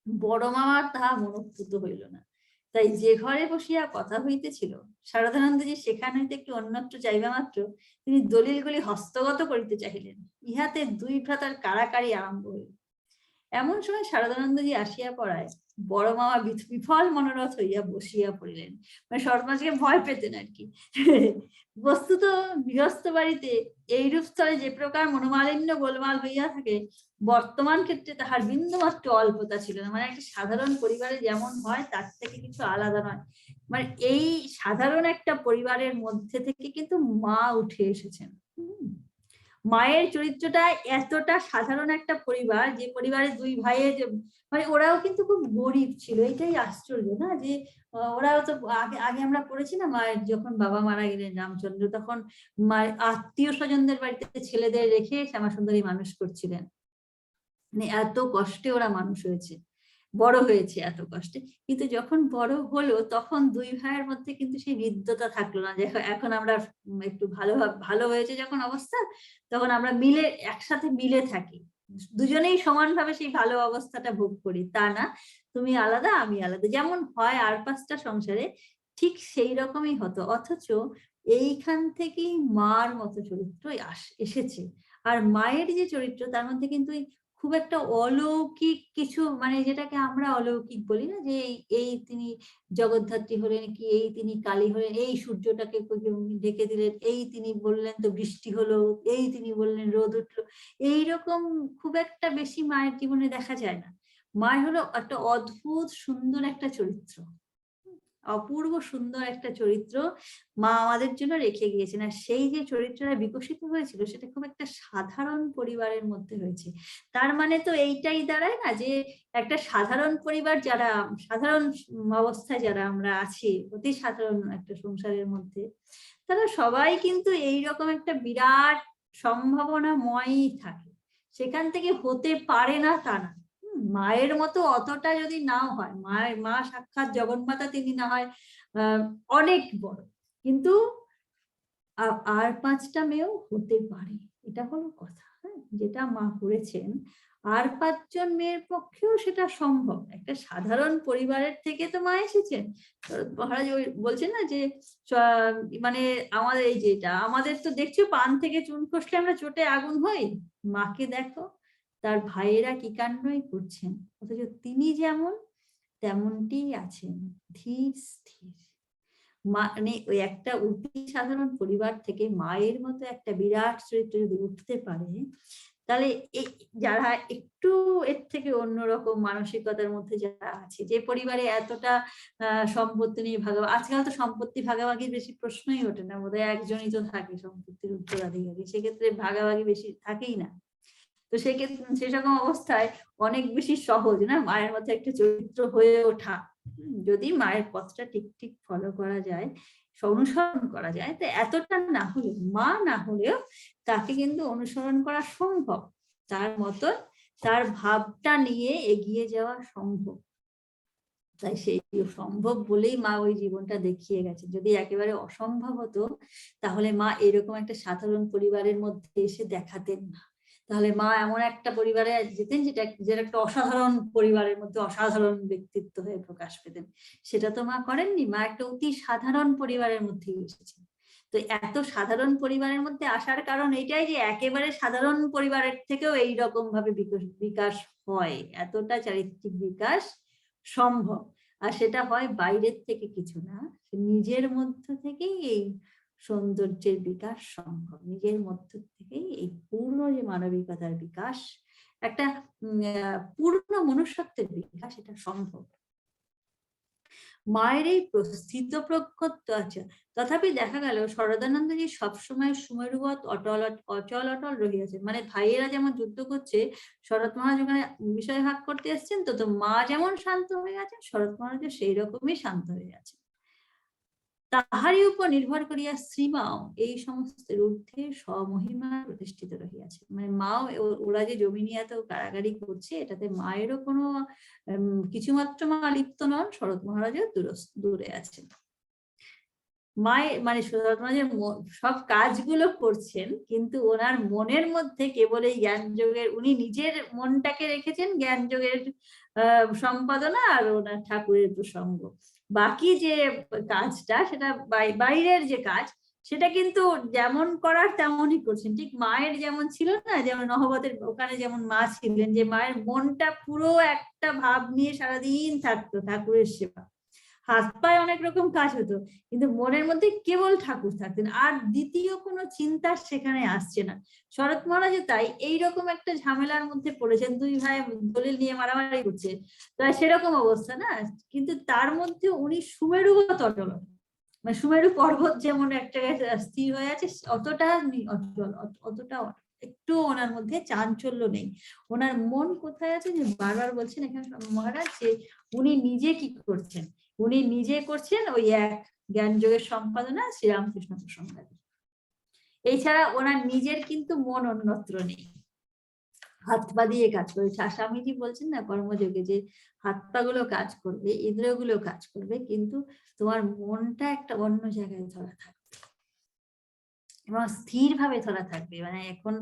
বড় মামার তাহা মনোপুত হইল না। তাই যে ঘরে বসিয়া কথা হইতেছিল, শারদানন্দজি সেখান হইতে একটু অন্যত্র যাইবা মাত্র তিনি দলিলগুলি হস্তগত করিতে চাহিলেন। ইহাতে দুই ভ্রাতার কাড়াকাড়ি আরম্ভ হইল। এমন সময় শারদানন্দজি আসিয়া পড়ায় বড় মামা বিফল মনোরথ হইয়া বসিয়া পড়িলেন। মানে শরৎ মহারাজকে ভয় পেতেন আর কি। বস্তুত গৃহস্থ বাড়িতে এইরূপ স্তরে যে প্রকার মনোমালিন্য গোলমাল হইয়া থাকে, বর্তমান ক্ষেত্রে তাহার বিন্দুমাত্র অল্পতা ছিল না। মানে একটা সাধারণ পরিবারে যেমন হয় তার থেকে কিছু আলাদা নয়। মানে এই সাধারণ একটা পরিবারের মধ্যে থেকে কিন্তু মা উঠে এসেছেন। মায়ের চরিত্রটা এতটা সাধারণ একটা পরিবার, যে পরিবারে দুই ভাইয়ের, মানে ওরাও কিন্তু খুব গরিব ছিল। এটাই আশ্চর্য না, যে ওরাও তো আগে আমরা পড়েছি না, মায়ের যখন বাবা মারা গেলেন রামচন্দ্র, তখন মায়ের আত্মীয় স্বজনদের বাড়িতে ছেলেদের রেখে শ্যামাসুন্দরী মানুষ করছিলেন। মানে এত কষ্টে ওরা মানুষ হয়েছে, বড় হয়েছে এত কষ্টে। কিন্তু যখন বড় হলো তখন দুই ভাইয়ের মধ্যে কিন্তু সেই হৃদ্যতা থাকলো না। এখন আমরা একটু ভালো হয়েছে যখন অবস্থা, তখন আমরা মিলে একসাথে মিলে থাকি, দুজনেই সমানভাবে সেই ভালো অবস্থাটা ভোগ করি। তা না, তুমি আলাদা আমি আলাদা, যেমন হয় আর পাঁচটা সংসারে, ঠিক সেই রকমই হতো। অথচ এইখান থেকেই মার মতো চরিত্র এসেছে। আর মায়ের যে চরিত্র তার মধ্যে কিন্তু খুব একটা অলৌকিক কিছু, মানে যেটাকে আমরা অলৌকিক বলি না, যে এই তিনি জগদ্ধাত্রী হলেন, কি এই তিনি কালী হলেন, এই সূর্যটাকে ঢেকে দিলেন, এই তিনি বললেন তো বৃষ্টি হলো, এই তিনি বললেন রোদ উঠলো, এইরকম খুব একটা বেশি মায়ের জীবনে দেখা যায় না। মায়ের হলো একটা অদ্ভুত সুন্দর একটা চরিত্র। অপূর্ব সুন্দর একটা চরিত্র মা আমাদের জন্য রেখে গিয়েছেন। আর সেই যে চরিত্রটা বিকশিত হয়েছিল সেটা খুব একটা সাধারণ পরিবারের মধ্যে হয়েছে। তার মানে তো এইটাই দাঁড়ায় না যে একটা সাধারণ পরিবার যারা সাধারণ অবস্থায় যারা আমরা আছি, অতি সাধারণ একটা সংসারের মধ্যে, তারা সবাই কিন্তু এইরকম একটা বিরাট সম্ভাবনাময়ই থাকে। সেখান থেকে হতে পারে না তা না। মায়ের মতো অতটা যদি নাও হয়, মা সাক্ষাৎ জগন্মাতা, তিনি না হয় অনেক বড়, কিন্তু আর ৫টা মেয়েও হতে পারে। এটা হলো কথা। হ্যাঁ? যেটা মা করেছেন, আর ৫ জন মেয়ের পক্ষেও সেটা সম্ভব। একটা সাধারণ পরিবারের থেকে তো মা এসেছেন। মহারাজ ওই বলছেন না যে স মানে আমাদের এই যেটা, আমাদের তো দেখছো পান থেকে চুন খসলে আমরা চোটে আগুন হই। মাকে দেখো, তার ভাইয়েরা কি কাণ্ডই করছেন। অথচ তিনি যেমন তেমনটিই আছেন, ধীর স্থির। মানে ওই একটা অতি সাধারণ পরিবার থেকে মায়ের মতো একটা বিরাট চরিত্র যদি উঠতে পারে, তাহলে এই যারা একটু এর থেকে অন্যরকম মানসিকতার মধ্যে যারা আছে, যে পরিবারে এতটা সম্পত্তি নিয়ে আজকাল তো সম্পত্তি ভাগাভাগির বেশি প্রশ্নই ওঠে না, বোধহয় একজনই তো থাকে সম্পত্তির উত্তরাধিকারী, সেক্ষেত্রে ভাগাভাগি বেশি থাকেই না। তো সেক্ষেত্রে সেরকম অবস্থায় অনেক বেশি সহজ না মায়ের মধ্যে একটা চরিত্র হয়ে ওঠা। যদি মায়ের পথটা ঠিক ফলো করা যায়, অনুসরণ করা যায়, তো এতটা না হলেও, মা না হলেও তাকে কিন্তু অনুসরণ করা সম্ভব। তার মতন তার ভাবটা নিয়ে এগিয়ে যাওয়া সম্ভব। তাই সেই সম্ভব বলেই মা ওই জীবনটা দেখিয়ে গেছে। যদি একেবারে অসম্ভব হতো, তাহলে মা এরকম একটা সাধারণ পরিবারের মধ্যে এসে দেখাতেন না। তাহলে মা এমন একটা পরিবারে যেতেন যেটা একটা অসাধারণ পরিবারের মধ্যে অসাধারণ ব্যক্তিত্ব হয়ে প্রকাশ পেতেন। সেটা তো মা করেননি। মা একটা অতি সাধারণ পরিবারের মধ্যেই এসেছেন। তো এত সাধারণ পরিবারের মধ্যে আসার কারণ এটাই যে একেবারে সাধারণ পরিবারের থেকেও এইরকম ভাবে বিকাশ হয়, এতটা চারিত্রিক বিকাশ সম্ভব। আর সেটা হয় বাইরের থেকে কিছু না, নিজের মধ্য থেকেই এই সৌন্দর্যের বিকাশ সম্ভব। নিজের মধ্য থেকেই এই পূর্ণ যে মানবিকতার বিকাশ, একটা পূর্ণ মনুষ্যত্বের বিকাশ, এটা সম্ভব। মায়ের এই স্থিতপ্রজ্ঞত্ব আছে। তথাপি দেখা গেল শরদানন্দজি সবসময় সুমেরুবৎ অচল রহিয়াছেন। মানে ভাইয়েরা যেমন যুদ্ধ করছে, শরৎ মহারাজ ওখানে বিষয় ভাগ করতে এসছেন, তো মা যেমন শান্ত হয়ে আছেন, শরৎ মহারাজও সেই রকমই শান্ত হয়ে আছেন। তাহারই উপর নির্ভর করিয়া শ্রীমাও এই সমস্তের ঊর্ধ্বে স্বমহিমা প্রতিষ্ঠিত রহিয়াছে। মানে মাও, ওরা যে জমি নিয়ে এত কারাগারি করছে, এটাতে মায়েরও কোনো কিছুমাত্র মা লিপ্ত নন, শরৎ মহারাজও দূরে আছেন। মায়ের মানে শরৎ মহারাজের সব কাজগুলো করছেন, কিন্তু ওনার মনের মধ্যে কেবল এই জ্ঞান যোগের, উনি নিজের মনটাকে রেখেছেন জ্ঞান যোগের সম্পাদনা আর ওনার ঠাকুরের প্রসঙ্গ। বাকি যে কাজটা, সেটা বাইরের যে কাজ, সেটা কিন্তু যেমন করার তেমনই করছেন। ঠিক মায়ের যেমন ছিল না, যেমন নহবতের ওখানে যেমন মা ছিলেন, যে মায়ের মনটা পুরো একটা ভাব নিয়ে সারাদিন থাকতো ঠাকুরের সেবা, হাত পায়ে অনেক রকম কাজ হতো, কিন্তু মনের মধ্যে কেবল ঠাকুর থাকতেন, আর দ্বিতীয় কোনো চিন্তা সেখানে আসছে না। শরৎ মহারাজও তাই এইরকম একটা ঝামেলার মধ্যে পড়েছেন, দুই ভাই দলিল নিয়ে মারামারি করছে, তাই সেরকম অবস্থা না, কিন্তু তার মধ্যে উনি সুমেরুবৎ অটল। মানে সুমেরু পর্বত যেমন একটা স্থির হয়ে আছে, অতটা অটল, অতটা একটু ওনার মধ্যে চাঞ্চল্য নেই। ওনার মন কোথায় আছে, যে বারবার বলছেন এখানে মহারাজ, যে উনি নিজে কি করছেন, উনি নিজে করছেন ওই এক জ্ঞান যোগের সম্পাদনা, শ্রীরামকৃষ্ণ প্রসঙ্গাদি। এছাড়া ওনার নিজের কিন্তু মন অন্যত্র নেই, হাত পা দিয়ে কাজ করে। স্বামীজি বলছেন না কর্মযোগে, যে হাত পা গুলো কাজ করবে, ইন্দ্রিয়গুলো কাজ করবে, কিন্তু তোমার মনটা একটা অন্য জায়গায় ধরা থাকবে এবং স্থির ভাবে ধরা থাকবে। মানে এখন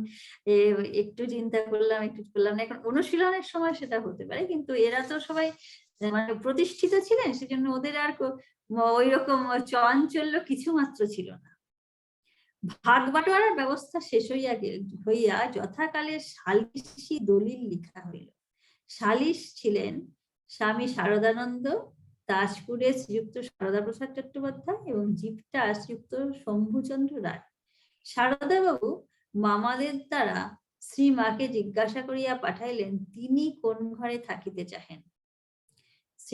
একটু চিন্তা করলাম, একটু করলাম না, এখন অনুশীলনের সময় সেটা হতে পারে, কিন্তু এরা তো সবাই মানে প্রতিষ্ঠিত ছিলেন, সেজন্য ওদের আর ওই রকম চাঞ্চল্য কিছু মাত্র ছিল না। ভাগ বাটোয়ারার ব্যবস্থা শেষ হইয়া যথাকালে সালিসি দলিল লিখা হইল। সালিস ছিলেন স্বামী শারদানন্দ, তাজপুরে শ্রীযুক্ত শারদা প্রসাদ চট্টোপাধ্যায় এবং জিপটা শ্রীযুক্ত শম্ভুচন্দ্র রায়। শারদাবাবু মামাদের দ্বারা শ্রীমাকে জিজ্ঞাসা করিয়া পাঠাইলেন তিনি কোন ঘরে থাকিতে চাহেন।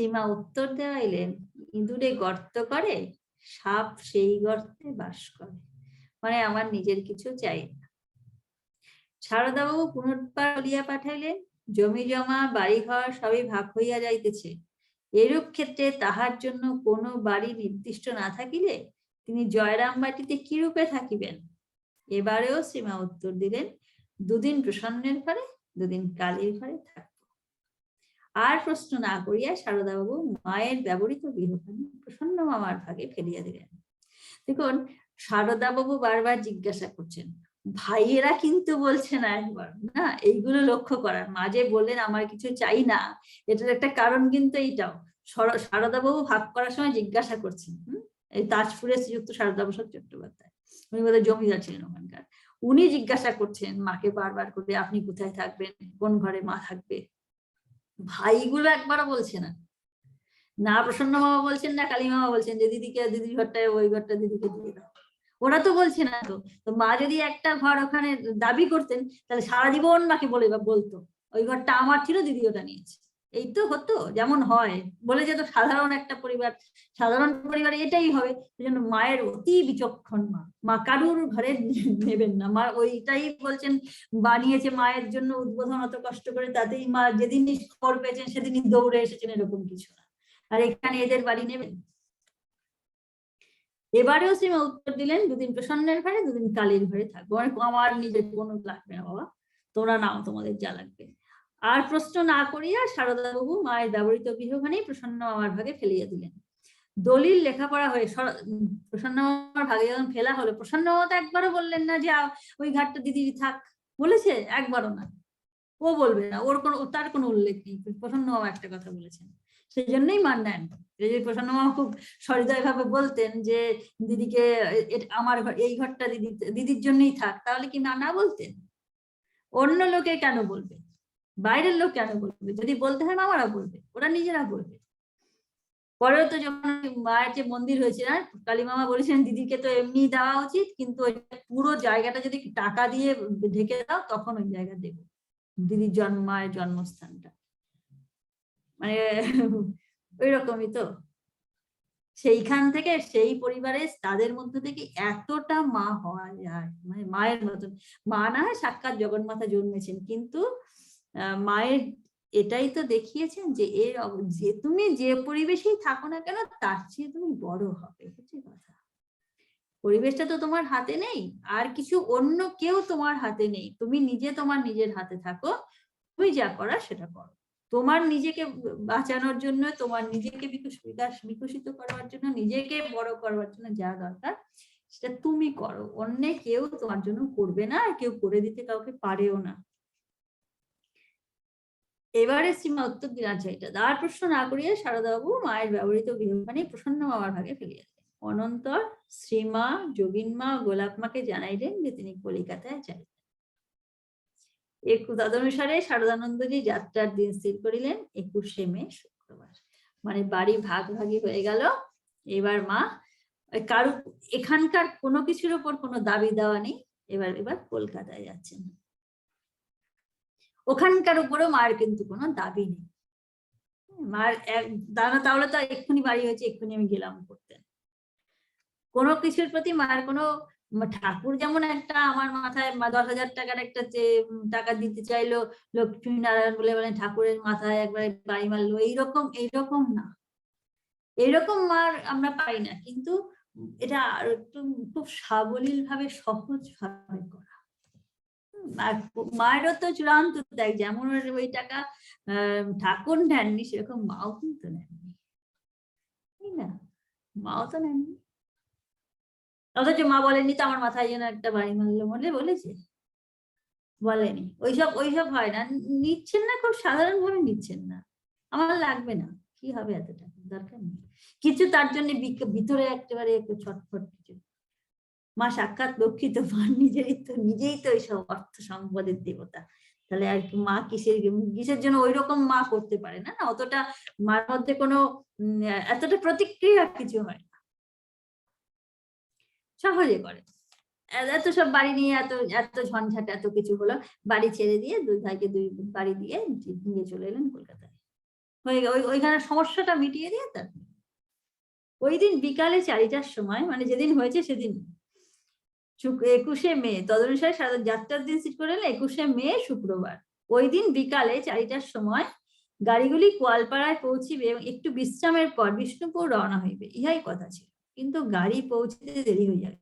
শ্রীমা উত্তর দেওয়াইলেন, ইঁদুরে গর্ত করে, সাপ সেই গর্তে বাস করে। মানে আমার নিজের কিছু চাই না। সারদাবাবু পুনর্বার বলিয়া পাঠাইলেন, জমি জমা বাড়িঘর সবই ভাগ হইয়া যাইতেছে। এরূপ ক্ষেত্রে তাহার জন্য কোনো বাড়ি নির্দিষ্ট না থাকিলে তিনি জয়রামবাটিতে কি রূপে থাকিবেন? এবারেও শ্রীমা উত্তর দিলেন, দুদিন প্রসন্নের ঘরে, দুদিন কালীর ঘরে থাকবো। আর প্রশ্ন না করিয়া সারদাবাবু মায়ের ব্যবহৃত গৃহখানি প্রসন্ন মামার ভাগে ফেলিয়া দিলেন। দেখুন, সারদাবাবু বারবার জিজ্ঞাসা করছেন, ভাইয়েরা কিন্তু বলছে না একবার না, এইগুলো লক্ষ্য করার। মাঝে বললেন আমার কিছু চাই না, এটার একটা কারণ কিন্তু এইটাও। সারদাবাবু ভাগ করার সময় জিজ্ঞাসা করছেন, এই তাজপুরে শ্রীযুক্ত সারদা প্রসাদ চট্টোপাধ্যায়, উনি বোধহয় জমিদার ছিলেন ওখানকার, উনি জিজ্ঞাসা করছেন মাকে বারবার করে, আপনি কোথায় থাকবেন, কোন ঘরে মা থাকবে। ভাইগুলো একবারও বলছে না। না প্রসন্ন মামা বলছেন, না কালী মামা বলছেন যে দিদিকে, দিদির ঘরটায় ওই ঘরটা দিদিকে দিয়ে দাও, ওরা তো বলছে না। তো মা যদি একটা ঘর ওখানে দাবি করতেন, তাহলে সারা জীবন মাকে বলতো ওই ঘরটা আমার ছিল, দিদি ওটা নিয়েছে। এই তো হতো, যেমন হয় বলে যেত সাধারণ একটা পরিবার, সাধারণ পরিবারে এটাই হবে। সেই জন্য মায়ের অতি বিচক্ষণ মা কারুর ঘরে নেবেন না। মা ওইটাই বলছেন, বানিয়েছে মায়ের জন্য উদ্বোধন অত কষ্ট করে, তাতেই মা যেদিনই খবর পেয়েছেন সেদিনই দৌড়ে এসেছেন, এরকম কিছু না। আর এখানে এদের বাড়ি নেবেন। এবারেও শ্রীমা উত্তর দিলেন, দুদিন প্রসন্নের ঘরে, দুদিন কালীর ঘরে থাকবো। আমার নিজের কোনো লাগবে না বাবা, তোমরা নাও তোমাদের যা লাগবে। আর প্রশ্ন না করিয়া সারদাবাবু মায়ের ব্যবহৃত গৃহখানি প্রসন্ন মামার ভাগে ফেলিয়া দিলেন। দলিল লেখাপড়া হয়ে প্রসন্ন মামার ভাগে যখন ফেলা হলো, প্রসন্ন মামা তো একবারও বললেন না যে ওই ঘাটটা দিদি থাক, বলেছে? একবারও না। ও বলবে না, তার কোনো উল্লেখ নেই। প্রসন্ন মামা একটা কথা বলেছেন, সেই জন্যই মান নেন। প্রসন্ন মামা খুব সহৃদয় ভাবে বলতেন যে দিদিকে, আমার ঘর, এই ঘরটা দিদির জন্যই থাক, তাহলে কি না বলতেন? অন্য লোকে কেন বলবে, বাইরের লোক কেন বলবে? যদি বলতে হয় মামারা বলবে, ওরা নিজেরা বলবে। পরেও তো যখন মায়ের যে মন্দির হয়েছে না, কালী মামা বলেছেন দিদিকে তো এমনি দেওয়া উচিত, কিন্তু ওই পুরো জায়গাটা যদি টাকা দিয়ে ঢেকে দাও, তখন ওই জায়গা দেবো, দিদির মায়ের জন্মস্থানটা। মানে ওই রকমই তো। সেইখান থেকে, সেই পরিবারে, তাদের মধ্যে থেকে এতটা মা হওয়া যায়, মানে মায়ের মতন। মা না হয় সাক্ষাৎ জগন্মাতা জন্মেছেন, কিন্তু মায়ের এটাই তো দেখিয়েছেন যে যে তুমি যে পরিবেশেই থাকো না কেন, তার চেয়ে তুমি বড় হবে, হচ্ছে কথা। পরিবেশটা তো তোমার হাতে নেই, আর কিছু অন্য কেউ তোমার হাতে নেই। তুমি নিজে তোমার নিজের হাতে থাকো, তুমি যা করার সেটা করো। তোমার নিজেকে বাঁচানোর জন্য, তোমার নিজেকে বিকশিত করার জন্য, নিজেকে বড় করার জন্য যা দরকার সেটা তুমি করো। অন্য কেউ তোমার জন্য করবে না, আর কেউ করে দিতে কাউকে পারেও না। এবারে শ্রীমা উত্তর দিলেন, এটা আর প্রশ্ন না করিয়া সারদাবাবু মায়ের ব্যবহৃত গৃহখানি প্রসন্ন মামার ভাগে ফেলিয়া দিলেন। অনন্তর শ্রীমা, যোগিনমা ও গোলাপমাকে জানাইলেন যে তিনি কলিকাতায় যাইবেন। তদনুসারে শারদানন্দজি যাত্রার দিন স্থির করিলেন 21শে মে শুক্রবার। মানে বাড়ি ভাগভাগি হয়ে গেল। এবার মা কারো এখানকার কোনো কিছুর উপর কোনো দাবি দেওয়া নেই, এবার কলকাতায় যাচ্ছেন। ওখানকার উপরও মায়ের কিন্তু কোনো দাবি নেই। মার তাহলে তো এক্ষুনি বাড়ি হয়েছে, এক্ষুনি আমি গেলাম করতে। কোনো কিছুর প্রতি মায়ের কোনো, ঠাকুর যেমন একটা আমার মাথায় 10,000 টাকার একটা টাকা দিতে চাইলো, লক্ষ্মী নারায়ণ বলে বলেন ঠাকুরের মাথায় একবারে বাড়ি মারলো, এইরকম না। এইরকম মার আমরা পাই না, কিন্তু এটা একটু খুব সাবলীল ভাবে, সহজ ভাবে করা। মায়েরও তো চূড়ান্ত দেখ, যেমন ওই টাকা ঠাকুর নেননি, সেরকম মাও কিন্তু নেননি, তাই না? মাও তো নেননি। অথচ মা বলেনি তো আমার মাথায় যেন একটা বাড়ি মারলো, বলেছে? বলেনি। ওইসব হয় না, নিচ্ছেন না, খুব সাধারণ ভাবে নিচ্ছেন না। আমার লাগবে না, কি হবে এত টাকা, দরকার নেই কিছু। তার জন্য ভিতরে একেবারে একটু ছটফট কিছু। মা সাক্ষাৎ লক্ষ্মী তো, মা নিজেই তো এইসব অর্থ সম্পদের দেবতা। তাহলে আর মা কিসের জন্য ওই রকম মা করতে পারে না, অতটা মার মধ্যে কোনো এতটা প্রতিক্রিয়া কিছু হয় না, সহজে করে। এত সব বাড়ি নিয়ে এত ঝঞ্ঝাট, এত কিছু হলো, বাড়ি ছেড়ে দিয়ে দুই ভাইকে দুই বাড়ি দিয়ে চলে এলেন কলকাতায়। হয়ে ওইখানে সমস্যাটা মিটিয়ে দিয়ে তারপর ওই দিন বিকালে 4টার সময়, মানে যেদিন হয়েছে সেদিন 21শে মে, তদনুসারে যাত্রার দিন সিট করে 21শে মে শুক্রবার, ওই দিন বিকালে 4টার সময় গাড়িগুলি কোয়ালপাড়ায় পৌঁছিবে এবং একটু বিশ্রামের পর বিষ্ণুপুর রওনা হইবে, ইহাই কথা ছিল। কিন্তু গাড়ি পৌঁছতে দেরি হয়ে যাবে।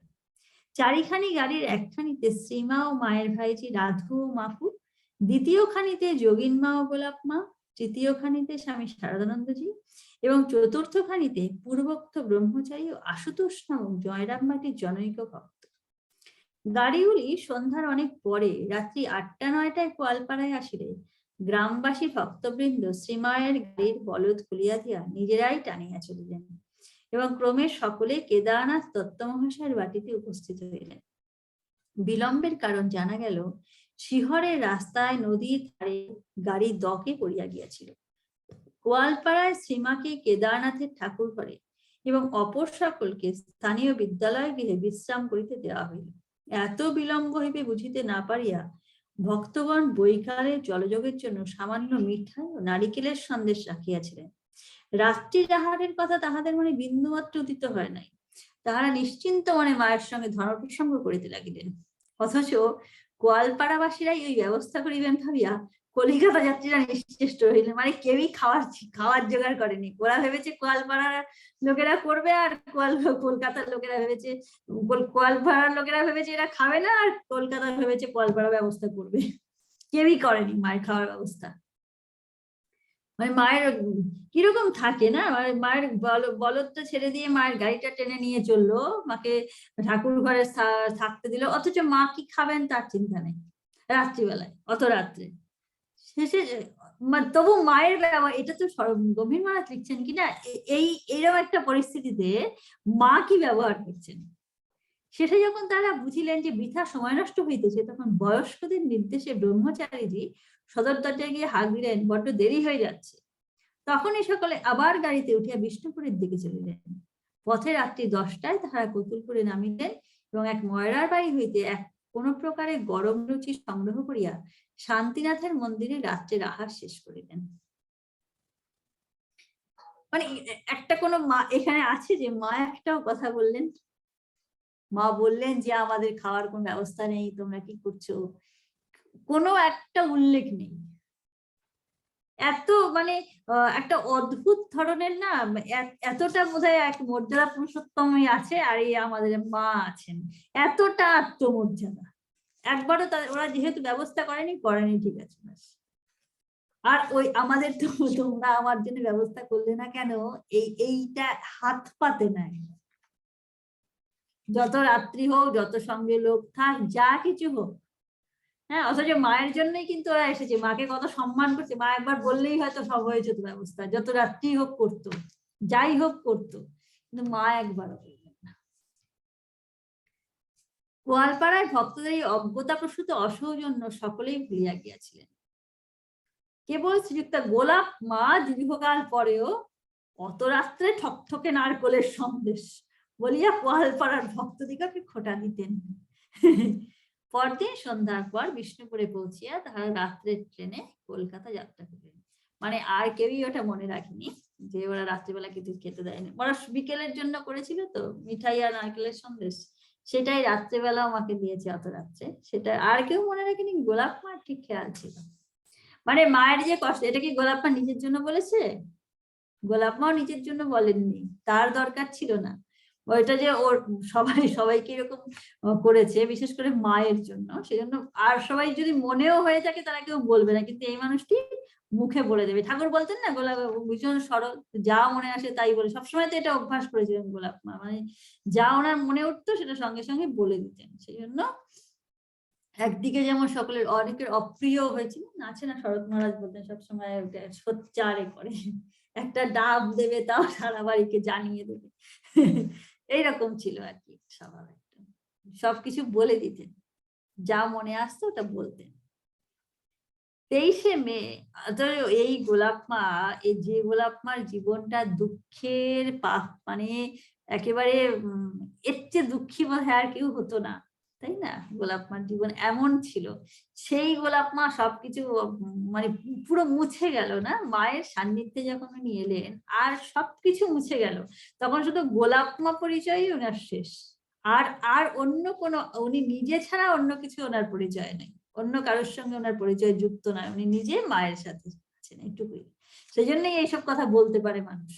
চারিখানি গাড়ির একখানিতে শ্রীমা ও মায়ের ভাইজি রাধু ও মাপু, দ্বিতীয় খানিতে যোগিন মা ও গোলাপ মা, তৃতীয় খানিতে স্বামী শারদানন্দজি এবং চতুর্থ খানিতে পূর্বোক্ত ব্রহ্মচারী ও আশুতোষ নামক জয়রাম মাটির জনৈক ভক্ত। গাড়িগুলি সন্ধ্যার অনেক পরে রাত্রি 8টা-9টায় কোয়ালপাড়ায় আসিলে গ্রামবাসী ভক্তবৃন্দ শ্রীমায়ের গাড়ির বলদ খুলিয়া দিয়া নিজেরাই টানিয়া চলিলেন এবং ক্রমে সকলে কেদারনাথ দত্তমহাশয়ের বাটিতে উপস্থিত হইলেন। বিলম্বের কারণ জানা গেল, শিহরের রাস্তায় নদীর ধারে গাড়ি দকে পড়িয়া গিয়াছিল। গোয়ালপাড়ায় শ্রীমাকে কেদারনাথের ঠাকুর ঘরে এবং অপর সকলকে স্থানীয় বিদ্যালয় গৃহে বিশ্রাম করিতে দেওয়া হইল। এত বিলম্ব হইবে বুঝিতে না পারিয়া ভক্তগণ বৈকালে জলযোগের জন্য সামান্য মিঠাই ও নারিকেলের সন্দেশ রাখিয়াছিলেন। রাত্রির আহারের কথা তাহাদের মনে বিন্দুমাত্র উদিত হয় নাই। তাহারা নিশ্চিন্ত মনে মায়ের সঙ্গে ধর্মপ্রসঙ্গ করিতে লাগিলেন। অথচ গোয়ালপাড়াবাসীরাই ওই ব্যবস্থা করিবেন ভাবিয়া কলিকাতা যাত্রীরা নিশ্চেষ্ট হইলেন। মানে কেউই খাওয়ার জোগাড় করেনি। ওরা ভেবেছে গোয়ালপাড়ার লোকেরা করবে, আর কলকাতার লোকেরা ভেবেছে, গোয়ালপাড়ার লোকেরা ভেবেছে এরা খাবে না, আর কলকাতা ভেবেছে গোয়ালপাড়া ব্যবস্থা করবে। কেউই করেনি মায়ের খাওয়ার ব্যবস্থা। মানে মায়ের কিরকম থাকে না, মানে মায়ের বলদটা ছেড়ে দিয়ে মায়ের গাড়িটা টেনে নিয়ে চললো, মাকে ঠাকুর ঘরে থাকতে দিল, অথচ মা কি খাবেন তার চিন্তা নেই রাত্রিবেলায়, অত রাত্রে। শেষে তবু মায়ের ব্যবহার, এটা তো গভীর মহারাজ লিখছেন কিনা, এইরকম একটা পরিস্থিতিতে মা কি ব্যবহার করছেন সেটা যখন তারা বুঝিলেন যে বৃথা সময় নষ্ট হইতেছে, তখন বয়স্কদের নির্দেশে ব্রহ্মচারীজি সদর দরজায় গিয়ে হাঁক দিলেন, বড্ড দেরি হয়ে যাচ্ছে। তখনই সকলে আবার গাড়িতে উঠিয়া বিষ্ণুপুরের দিকে চলিলেন। পথে রাত্রি 10টায় তাহারা কতুলপুরে নামিলেন এবং এক ময়রার বাড়ি হইতে এক কোন প্রকারে গরম রুচি সংগ্রহ করিয়া শান্তিনাথের মন্দিরে রাত্রের আহার শেষ করিলেন। মানে একটা কোনো মা এখানে আছে যে মা একটাও কথা বললেন? মা বললেন যে আমাদের খাওয়ার কোনো ব্যবস্থা নেই, তোমরা কি করছো? কোনো একটা উল্লেখ নেই। এত মানে একটা অদ্ভুত ধরনের না, এতটা বোধহয় এক মর্যাদা পুরুষোত্তমই আছে, আর এই আমাদের মা আছেন, এতটা আত্মমর্যাদা। একবারও ওরা যেহেতু ব্যবস্থা করেনি ঠিক আছে। আর ওই আমাদের তো তোমরা আমার জন্য ব্যবস্থা করলে না কেন, এইটা হাত পাতে নাই। যত রাত্রি হোক, যত সঙ্গে লোক থাক, যা কিছু হোক, হ্যাঁ, অথচ মায়ের জন্যই কিন্তু ওরা এসেছে, মাকে কত সম্মান করছে। মা একবার বললেই হয়তো সব হয়ে যেত ব্যবস্থা, যত রাত্রি হোক করতো, যাই হোক করতো, কিন্তু মা একবারও করলেন না। গোয়ালপাড়ায় ভক্তদের এই অজ্ঞতাপ্রসূত অসৌজন্য সকলেই ভুলিয়া গিয়াছিলেন। কেবল শ্রীযুক্তা গোলাপ মা দীর্ঘকাল পরেও অত রাত্রে ঠকঠকে নারকলের সন্দেশ বলিয়া গোয়ালপাড়ার ভক্তদিগকে খোঁটা দিতেন। পরদিন সন্ধ্যার পর বিষ্ণুপুরে পৌঁছিয়া তাহারা রাত্রের ট্রেনে কলকাতা যাত্রা করিলেন। মানে আর কেউই ওটা মনে রাখেনি যে ওরা রাত্রিবেলা কিছু খেতে দেয়নি। ওরা বিকেলের জন্য করেছিল তো মিঠাই আর নারকেলের সন্দেশ, সেটাই রাত্রেবেলা আমাকে দিয়েছে অত রাত্রে, সেটা আর কেউ মনে রাখেনি। গোলাপ মা ঠিক খেয়াল ছিল। মানে মায়ের যে কষ্ট, এটা কি গোলাপ মা নিজের জন্য বলেছে? গোলাপ মাও নিজের জন্য বলেননি, তার দরকার ছিল না ওইটা যে ওর সবাইকে এরকম করেছে, বিশেষ করে মায়ের জন্য, সেজন্য। আর সবাই যদি মনেও হয়ে থাকে তারা কেউ বলবে না, কিন্তু এই মানুষটি মুখে বলে দেবে। ঠাকুর বলতেন না, গোলাপ ভীষণ সরল, যা মনে আসে তাই বলে, সবসময় তো এটা অভ্যাস করেছিলেন গোলাপ মা, মানে যা ওনার মনে উঠতো সেটা সঙ্গে সঙ্গে বলে দিতেন। সেই জন্য একদিকে যেমন সকলের অনেকের অপ্রিয় হয়েছিল, আছে না শরৎ মহারাজ বলতেন সবসময় সোচ্চারে করে, একটা ডাব দেবে তাও সারা বাড়িকে জানিয়ে দেবে, এইরকম ছিল আর কি স্বভাব। একটা সবকিছু বলে দিতেন, যা মনে আসতো ওটা বলতেন। 23শে মে এই গোলাপ মা, এই যে গোলাপ মার জীবনটা দুঃখের মানে একেবারে এর চেয়ে দুঃখী বোধ হয় আর কেউ হতো না। তাই না? গোলাপ মার জীবন এমন ছিল। সেই গোলাপ মা সবকিছু মানে পুরো মুছে গেল না? মায়ের সান্নিধ্যে যখন উনি এলেন আর সবকিছু মুছে গেল। তখন শুধু গোলাপ মা পরিচয়ই উনার শেষ। আর আর অন্য কোনো, উনি নিজে ছাড়া অন্য কিছু ওনার পরিচয় নাই। অন্য কারোর সঙ্গে ওনার পরিচয় যুক্ত নয়। উনি নিজে মায়ের সাথে আছেন, এইটুকুই। সেজন্যই এইসব কথা বলতে পারে মানুষ।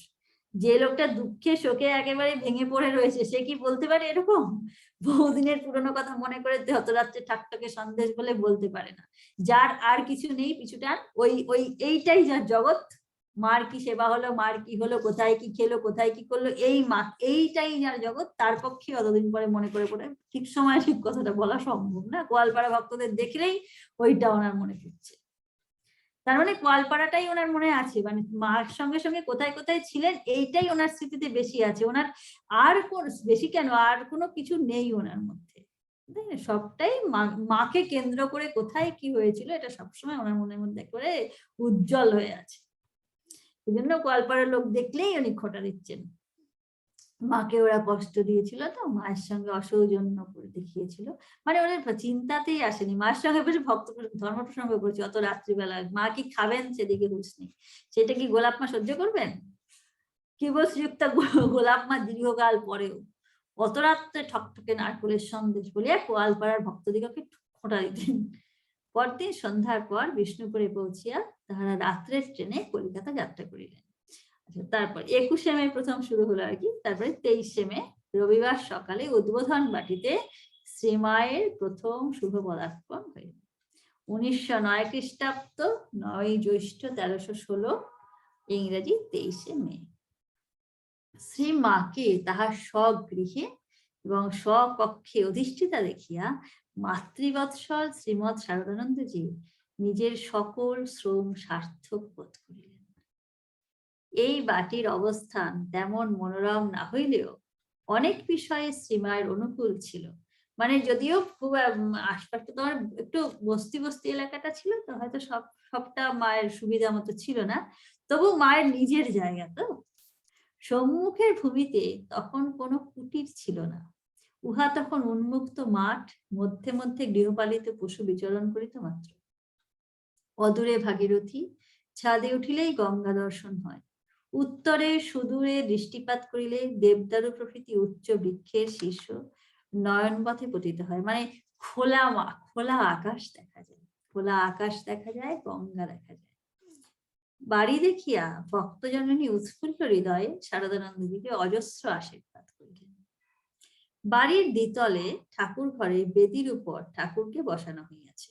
যে লোকটা দুঃখে শোকে একেবারে ভেঙে পড়ে রয়েছে, সে কি বলতে পারে এরকম? বহুদিনের পুরনো কথা মনে করে গত রাত্রে ঠাকঠাকে সন্দেশ বলে বলতে পারে না। যার আর কিছু নেই পিছুটান, ওই এইটাই যার জগৎ। মার কি সেবা হলো, মার কি হলো, কোথায় কি খেলো, কোথায় কি করলো, এই মা, এইটাই যার জগৎ, তার পক্ষে অতদিন পরে মনে করে পড়ে ঠিক সময় ঠিক কথাটা বলা সম্ভব না। গোয়ালপাড়া ভক্তদের দেখলেই ওইটা ওনার মনে পড়ছে। তার মানে গোয়ালপাড়াটাই ওনার মনে আছে, মানে মার সঙ্গে সঙ্গে কোথায় কোথায় ছিলেন এইটাই ওনার স্মৃতিতে বেশি আছে। ওনার আর বেশি কেন, আর কোনো কিছু নেই ওনার মধ্যে, তাই না? সবটাই মাকে কেন্দ্র করে কোথায় কি হয়েছিল এটা সবসময় ওনার মনের মধ্যে করে উজ্জ্বল হয়ে আছে। এই জন্য গোয়ালপাড়ার লোক দেখলেই উনি খোঁটা দিচ্ছেন। মাকে ওরা কষ্ট দিয়েছিল, তো মায়ের সঙ্গে অসৌজন্য করে দেখিয়েছিল, মানে ওদের চিন্তাতেই আসেনি। মায়ের সঙ্গে বসে ভক্ত ধর্ম প্রসঙ্গ করছে অত রাত্রিবেলা, মা কি খাবেন সেদিকে বুঝনি। সেটা কি গোলাপ মা সহ্য করবেন? কি শ্রীযুক্তা গোলাপ মা দীর্ঘকাল পরেও অত রাত্রে ঠকঠকে নারকলের সন্দেশ বলিয়া গোয়ালপাড়ার ভক্তদিগকে খোঁটা দিতেন। পরদিন সন্ধ্যার পর বিষ্ণুপুরে পৌঁছিয়া তাহারা রাত্রের ট্রেনে কলিকাতা যাত্রা করিলেন। তারপর 21শে মে প্রথম শুরু হলো আর কি। তারপরে 23শে মে রবিবার সকালে উদ্বোধন বাটিতে শ্রীমায়ের প্রথম শুভ পদার্পণ হইল। 1909 খ্রিস্টাব্দ 9 জ্যৈষ্ঠ 1316, ইংরেজি 23শে মে। শ্রীমাকে তাহার স্বগৃহে এবং স্বকক্ষে অধিষ্ঠিতা দেখিয়া মাতৃবৎসল শ্রীমৎ শারদানন্দজি নিজের সকল শ্রম সার্থক বোধ করিলেন। এই বাটির অবস্থান তেমন মনোরম না হইলেও অনেক বিষয়ে শ্রীমায়ের অনুকূল ছিল। মানে যদিও খুব আশপাশটা তোমার একটু বস্তি বস্তি এলাকাটা ছিল, তো হয়তো সবটা মায়ের সুবিধা মতো ছিল না, তবু মায়ের নিজের জায়গা তো। সম্মুখের ভূমিতে তখন কোনো কুটির ছিল না। উহা তখন উন্মুক্ত মাঠ, মধ্যে মধ্যে গৃহপালিত পশু বিচরণ করিত মাত্র। অদূরে ভাগীরথী, ছাদে উঠিলেই গঙ্গা দর্শন হয়। উত্তরে সুদূরে দৃষ্টিপাত করিলে দেবদারু প্রভৃতি উচ্চ বৃক্ষের শীর্ষ নয়নপথে পতিত হয়। মানে খোলা আকাশ দেখা যায়, খোলা আকাশ দেখা যায়, গঙ্গা দেখা যায়। বাড়ি দেখিয়া ভক্তজননী উৎফুল্ল হৃদয়ে শারদানন্দজিকে অজস্র আশীর্বাদ করিলেন। বাড়ির দ্বিতলে ঠাকুর ঘরে বেদির উপর ঠাকুরকে বসানো হইয়াছে।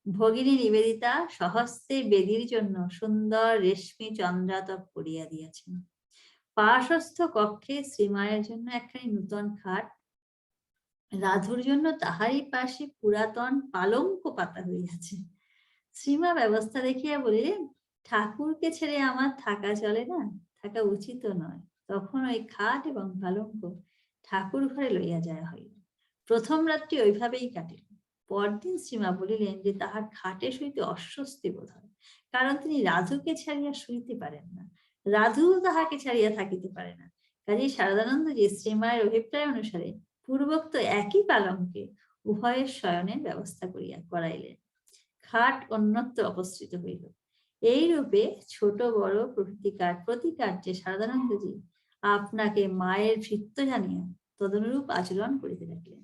ভগিনী নিবেদিতা সহস্তে বেদির জন্য সুন্দর রেশমি চন্দ্রাতপ করিয়া দিয়েছেন। পার্শ্বস্থ কক্ষে শ্রীমায়ের জন্য একখানি নূতন খাট, রাধুর জন্য তাহারই পাশে পুরাতন পালঙ্ক পাতা হইয়াছে। শ্রীমা ব্যবস্থা দেখিয়া বলিলেন, ঠাকুরকে ছেড়ে আমার থাকা চলে না, থাকা উচিত নয়। তখন ওই খাট এবং পালঙ্ক ঠাকুর ঘরে লইয়া যাওয়া হইল। প্রথম রাত্রি ওইভাবেই কাটিল। পরদিন শ্রীমা বলিলেন যে তাহার খাটে শুইতে অস্বস্তি বোধ হয়, কারণ তিনি রাধুকে ছাড়িয়া শুইতে পারেন না, রাধু তাহাকে ছাড়িয়া থাকিতে পারে না। কাজেই শারদানন্দজি শ্রীমায়ের অভিপ্রায় অনুসারে পূর্বোক্ত একই পালঙ্কে উভয়ের শয়নের ব্যবস্থা করাইলেন। খাট অন্যত্র অপসৃত হইল। এই রূপে ছোট বড় প্রতি কার্যে শারদানন্দজি আপনাকে মায়ের ভৃত্য জানিয়া তদনুরূপ আচরণ করিতে লাগিলেন।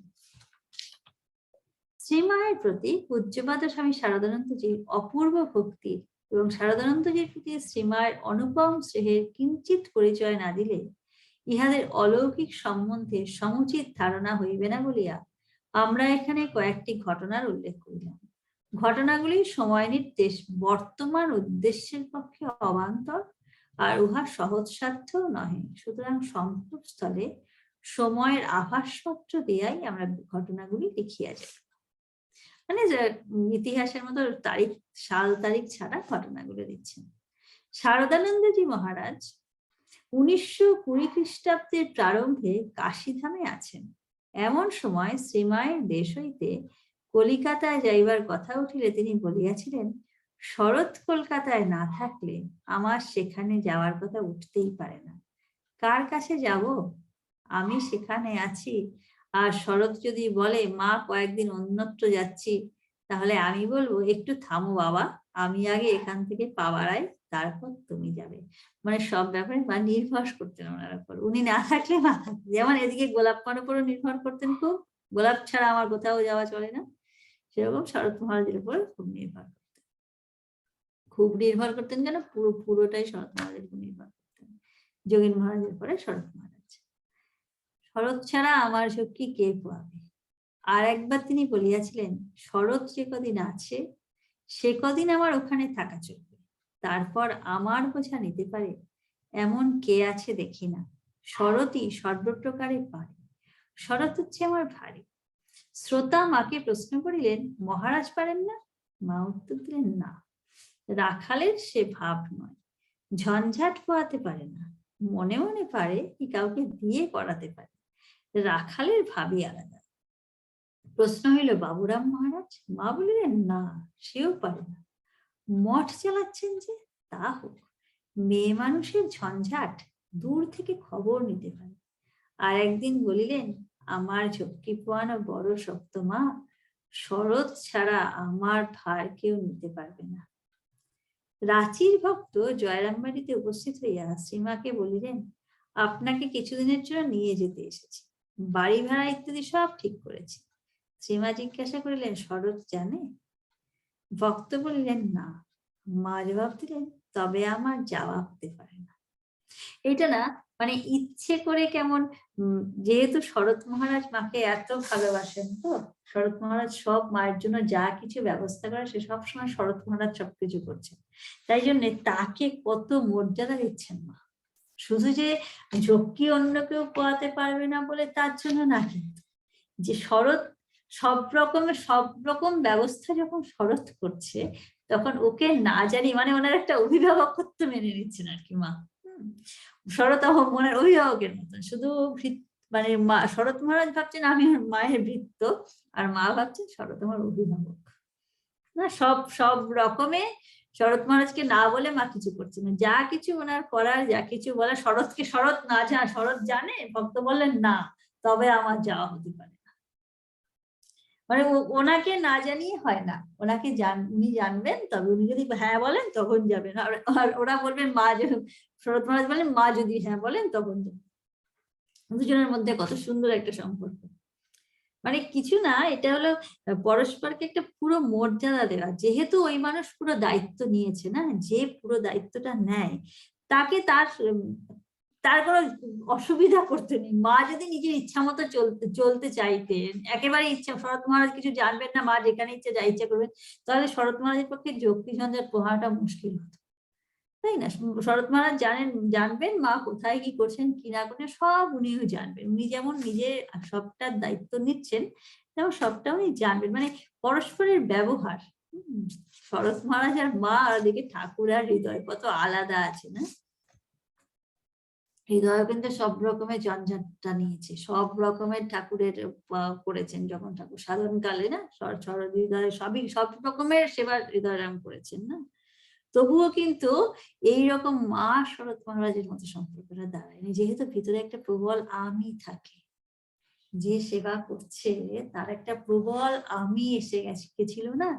শ্রীমায়ের প্রতি পূজ্যপাদ স্বামী শারদানন্দজির অপূর্ব ভক্তির এবং শারদানন্দজির প্রতি শ্রীমায়ের অনুপম স্নেহের কিঞ্চিত পরিচয় না দিলে ইহাদের অলৌকিক সম্বন্ধে সমুচিত ধারণা হইবে না বলিয়া আমরা এখানে কয়েকটি ঘটনার উল্লেখ করিলাম। ঘটনাগুলি সময় নির্দেশ বর্তমান উদ্দেশ্যের পক্ষে অবান্তর আর উহা সহজসাধ্য নহে। সুতরাং সম্ভব স্থলে সময়ের আভাসপত্র দিয়াই আমরা ঘটনাগুলি লিখিয়া যাই। মানে ইতিহাসের মতো সাল তারিখ ছাড়া ঘটনাগুলো দিচ্ছেন। শারদানন্দজি মহারাজ 1920 খ্রিস্টাব্দের প্রারম্ভে কাশীধামে আছেন। এমন সময় শ্রীমায়ের দেশ হইতে কলিকাতায় যাইবার কথা উঠিলে তিনি বলিয়াছিলেন, শরৎ কলকাতায় না থাকলে আমার সেখানে যাওয়ার কথা উঠতেই পারে না। কার কাছে যাব? আমি সেখানে আছি, আর শরৎ যদি বলে মা কয়েকদিন অন্যত্র যাচ্ছি, তাহলে আমি বলবো একটু থামো বাবা, আমি আগে এখান থেকে পা বাড়াই, তারপর তুমি যাবে। মানে সব ব্যাপারে মা নির্ভর করতেন ওনার উপর, উনি না থাকলে মা থাকতেন। যেমন এদিকে গোলাপ পান উপরও নির্ভর করতেন খুব, গোলাপ ছাড়া আমার কোথাও যাওয়া চলে না, সেরকম শরৎ মহারাজের উপর খুব নির্ভর করতেন। খুব নির্ভর করতেন কেন, পুরোটাই শরৎ মহারাজের উপর নির্ভর করতেন, যোগীন মহারাজের পরে শরৎ মহারাজ। শরৎ ছাড়া আমার সখী কে পাবে। আর একবার তিনি বলিয়াছিলেন, শরৎ যে কদিন আছে সে কদিন আমার ওখানে থাকা চলবে, তারপর আমার বোঝা নিতে পারে এমন কে আছে দেখি না। শরৎই সর্বপ্রকারে পারে, শরৎ হচ্ছে আমার ভারী। শ্রোতা মাকে প্রশ্ন করিলেন, মহারাজ পারেন না? মা উত্তর দিলেন, না, রাখালের সে ভাব নয়, ঝঞ্ঝাট পোয়াতে পারে না, মনে মনে পারে কি কাউকে দিয়ে করাতে পারে, রাখালের ভাবই আলাদা। প্রশ্ন হইল, বাবুরাম মহারাজ? মা বলিলেন, না, সেও পারে না। মঠ চালাচ্ছেন যে, তা হোক, মেয়ে মানুষের ঝঞ্ঝাট দূর থেকে খবর নিতে পারে। আর একদিন বলিলেন, আমার ঝক্কি পোয়ানো বড় শক্ত মা, শরৎ ছাড়া আমার ভার কেউ নিতে পারবে না। রাঁচির ভক্ত জয়রামবাড়িতে উপস্থিত হইয়া শ্রীমাকে বলিলেন, আপনাকে কিছুদিনের জন্য নিয়ে যেতে এসেছি, বাড়ি ভাড়া ইত্যাদি সব ঠিক করেছি। শ্রীমা জিজ্ঞাসা করিলেন, শরৎ জানে? ভক্ত বলিলেন, না। মা জবাব দিলেন, তবে আমার যাওয়া হতে পারে না। এটা না মানে ইচ্ছে করে কেমন, যেহেতু শরৎ মহারাজ মাকে এত ভালোবাসেন, তো শরৎ মহারাজ সব মায়ের জন্য যা কিছু ব্যবস্থা করে সে সবসময় শরৎ মহারাজ সবকিছু করছেন, তাই জন্য তাকে কত মর্যাদা দিচ্ছেন মা। শুধু যে ঝক্কি অন্য কেউ পোয়াতে পারবে না বলে তার জন্য না, কিন্তু যে শরৎ সব রকম ব্যবস্থা যখন শরৎ করছে, তখন ওকে না জানি মানে ওনার একটা অভিভাবকত্ব মেনে নিচ্ছেন আর কি মা। শরৎ মনের অভিভাবকের মতন, শুধু মানে মা শরৎ মহারাজ ভাবছেন আমি মায়ের ভৃত্য, আর মা ভাবছেন শরৎ আমার অভিভাবক। না, সব রকমে শরৎ মহারাজকে না বলে মা কিছু করছে না, যা কিছু ওনার করার, যা কিছু বলার, শরৎ না শরৎ জানে, ভক্ত বললেন না, তবে আমার যাওয়া হতে পারে না। মানে ওনাকে না জানিয়ে হয় না, ওনাকে উনি জানবেন, তবে উনি যদি হ্যাঁ বলেন তখন যাবেন, আর ওরা বলবেন মা, শরৎ মহারাজ বলেন মা যদি হ্যাঁ বলেন তখন যাবেন। দুজনের মধ্যে কত সুন্দর একটা সম্পর্ক। মানে কিছু না, এটা হলো পরস্পরকে একটা পুরো মর্যাদা দেওয়া। যেহেতু ওই মানুষ পুরো দায়িত্ব নিয়েছে না, যে পুরো দায়িত্বটা নেয় তাকে তার কোনো অসুবিধা করতে নেই। মা যদি নিজের ইচ্ছা মতো চলতে চাইতেন, একেবারে ইচ্ছা, শরৎ মহারাজ কিছু জানবেন না, মা যেখানে ইচ্ছা যা ইচ্ছা করবেন, তাহলে শরৎ মহারাজের পক্ষে যুক্তি ঝঞ্ঝাট পোহাটা মুশকিল হতো, তাই না? শরৎ মহারাজ জানবেন মা কোথায় কি করছেন কি না করছেন, সব উনিও জানবেন। উনি যেমন নিজে সবটার দায়িত্ব নিচ্ছেন, তেমন সবটা উনি জানবেন। মানে পরস্পরের ব্যবহার, শরৎ মহারাজ আর মা, আর দিকে ঠাকুর আর হৃদয় কত আলাদা আছে না। হৃদয় কিন্তু সব রকমের ঝঞ্ঝাটটা নিয়েছে, সব রকমের ঠাকুরের করেছেন, যখন ঠাকুর সাধনকালে না হৃদয় সব রকমের সেবা হৃদয়রাম করেছেন না, তবুও কিন্তু এইরকম মা শরৎ মহারাজের মতো সম্পর্কটা দাঁড়ায়নি, যেহেতু ভিতরে একটা প্রবল আমি থাকে। যে সেবা করছে তার একটা প্রবল আমি এসে গেছিল না,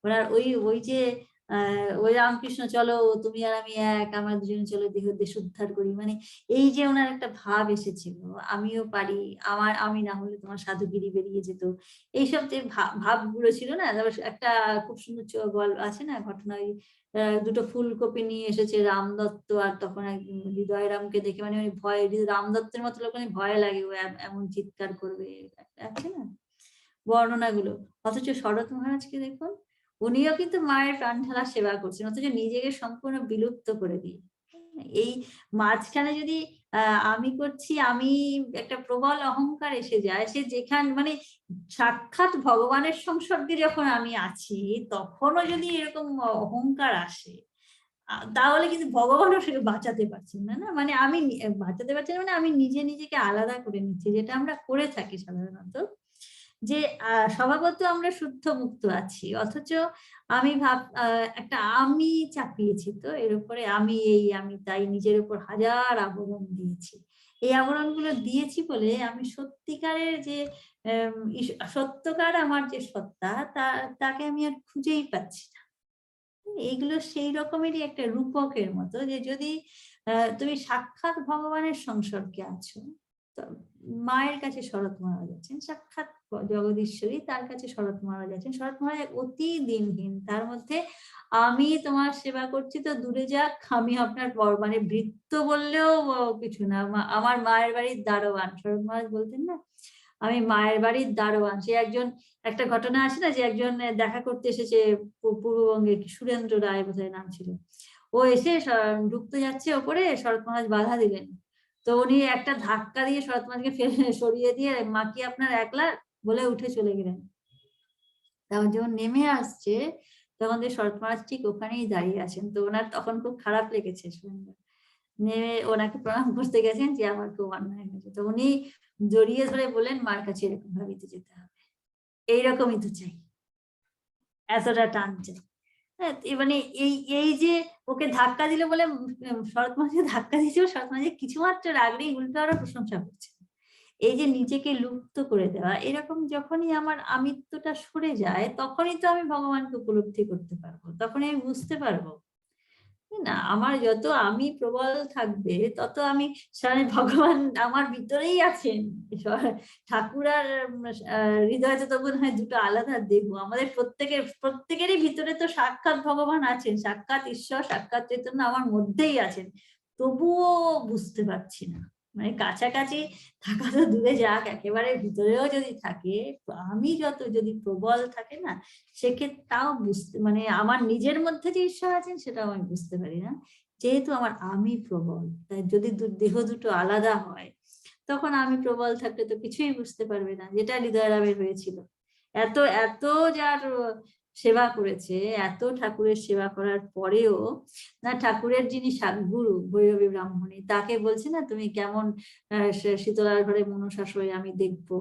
ওনার ওই যে ওই রামকৃষ্ণ চলো তুমি আর আমি এক, আমরা দুজনে চলো দেশ উদ্ধার করি, মানে এই যে ওনার একটা ভাব এসেছিল, আমিও পারি, আমি না হলে তোমার সাধুগিরি বেরিয়ে যেত, এইসব যে ভাবগুলো ছিল না। তারপর একটা খুব সুন্দর গল্প আছে না, ঘটনা, ওই দুটো ফুলকপি নিয়ে এসেছে রামদত্ত, আর তখন হৃদয়রামকে দেখে মানে ভয়, রামদত্তের মতো লোক ভয় লাগে, ও এমন চিৎকার করবে, আছে না বর্ণনাগুলো। অথচ শরৎ মহারাজকে দেখুন, উনিও কিন্তু মায়ের প্রাণ ঢালা সেবা করছেন, অথচ নিজেকে সম্পূর্ণ বিলুপ্ত করে দিয়ে। এই মাঝখানে যদি আমি করছি, আমি একটা প্রবল অহংকার এসে যায়, সে যেখানে মানে সাক্ষাৎ ভগবানের সংসর্গে যখন আমি আছি, তখনও যদি এরকম অহংকার আসে, তাহলে কিন্তু ভগবানও সেটা বাঁচাতে পারছেন না। না মানে আমি বাঁচাতে পারছি না, মানে আমি নিজেকে আলাদা করে নিচ্ছি, যেটা আমরা করে থাকি সাধারণত, যে স্বভাবত আমরা শুদ্ধ মুক্ত আছি, অথচ আমি একটা আমি চাপিয়েছি, তো এর উপরে আমি তাই নিজের উপর হাজার আবরণ দিয়েছি। এই আবরণগুলো দিয়েছি বলে আমি সত্যিকারের যে সত্যকার আমার যে সত্তা তাকে আমি আর খুঁজেই পাচ্ছি না। এইগুলো সেই রকমেরই একটা রূপকের মতো, যে যদি তুমি সাক্ষাৎ ভগবানের সংসর্গে আছো, তো মায়ের কাছে শরৎ মহারাজ আছেন, সাক্ষাৎ জগদীশ্বরী, তার কাছে শরৎ মহারাজ আছেন। শরৎ মহারাজ অতি দিনহীন, তার মধ্যে আমি তোমার সেবা করছি তো দূরে যাক, আমি আপনার মানে ভৃত্য বললেও কিছু না, আমার মায়ের বাড়ির দারোয়ান। শরৎ মহারাজ বলতেন না, আমি মায়ের বাড়ির দারোয়ান। সে একজন, একটা ঘটনা আছে না, যে একজন দেখা করতে এসেছে পূর্ববঙ্গে, সুরেন্দ্র রায় বোধহয় নাম ছিল। ও এসে ঢুকতে যাচ্ছে ওপরে, শরৎ মহারাজ বাধা দিলেন। তো উনি একটা ধাক্কা দিয়ে শরৎ মহারাজকে সরিয়ে দিয়ে, মা কি আপনার একলা বলে উঠে চলে গেলেন। তখন যখন নেমে আসছে, তখন শরৎ মহারাজ ঠিক ওখানেই দাঁড়িয়ে আছেন। তো ওনার তখন খুব খারাপ লেগেছে, নেমে ওনাকে প্রণাম করতে গেছেন যে আমার খুব অন্যায় হয়েছে। তো উনি জড়িয়ে ধরে বললেন, মার কাছে এরকম ভাবিতে যেতে হবে, এইরকমই তো চাই, এতটা টান চাই। হ্যাঁ, মানে এই এই যে ওকে ধাক্কা দিল বলে, শরৎ মহারাজকে ধাক্কা দিয়েছিল, শরৎ মহারাজ কিছুমাত্র রাগ নেই, উল্টো আরো প্রশংসা করছে। এই যে নিজেকে লুপ্ত করে দেওয়া, এরকম যখনই আমার আমিত্বটা সরে যায়, তখনই তো আমি ভগবানকে উপলব্ধি করতে পারবো, তখনই আমি বুঝতে পারবো না আমার যত আমি প্রবল থাকবে, তত আমি ভগবান আমার ভিতরেই আছেন। ঠাকুর আর হৃদয় তো তখন হয় দুটো আলাদা দেহ। আমাদের প্রত্যেকেরই ভিতরে তো সাক্ষাৎ ভগবান আছেন, সাক্ষাৎ ঈশ্বর, সাক্ষাৎ চৈতন্য আমার মধ্যেই আছেন, তবুও বুঝতে পারছি না। মানে কাছাকাছি থাকা তো দূরে যাক, একেবারে ভিতরেও যদি থাকে, আমি যত যদি প্রবল থাকে না, সেক্ষেত্রে তাও বুঝতে, মানে আমার নিজের মধ্যে যে ঈশ্বর আছেন সেটাও আমি বুঝতে পারি না, যেহেতু আমার আমি প্রবল। তাই যদি দেহ দুটো আলাদা হয়, তখন আমি প্রবল থাকলে তো কিছুই বুঝতে পারবে না, যেটা হৃদয়রামের হয়েছিল। এত এত যার সেবা করেছে, এত ঠাকুরের সেবা করার পরেও না, ঠাকুরের যিনি গুরু ভৈরবী ব্রাহ্মণী, তাকে বলছে না, তুমি কেমন শীতলার ঘরে মনসা শোয় আমি দেখবো।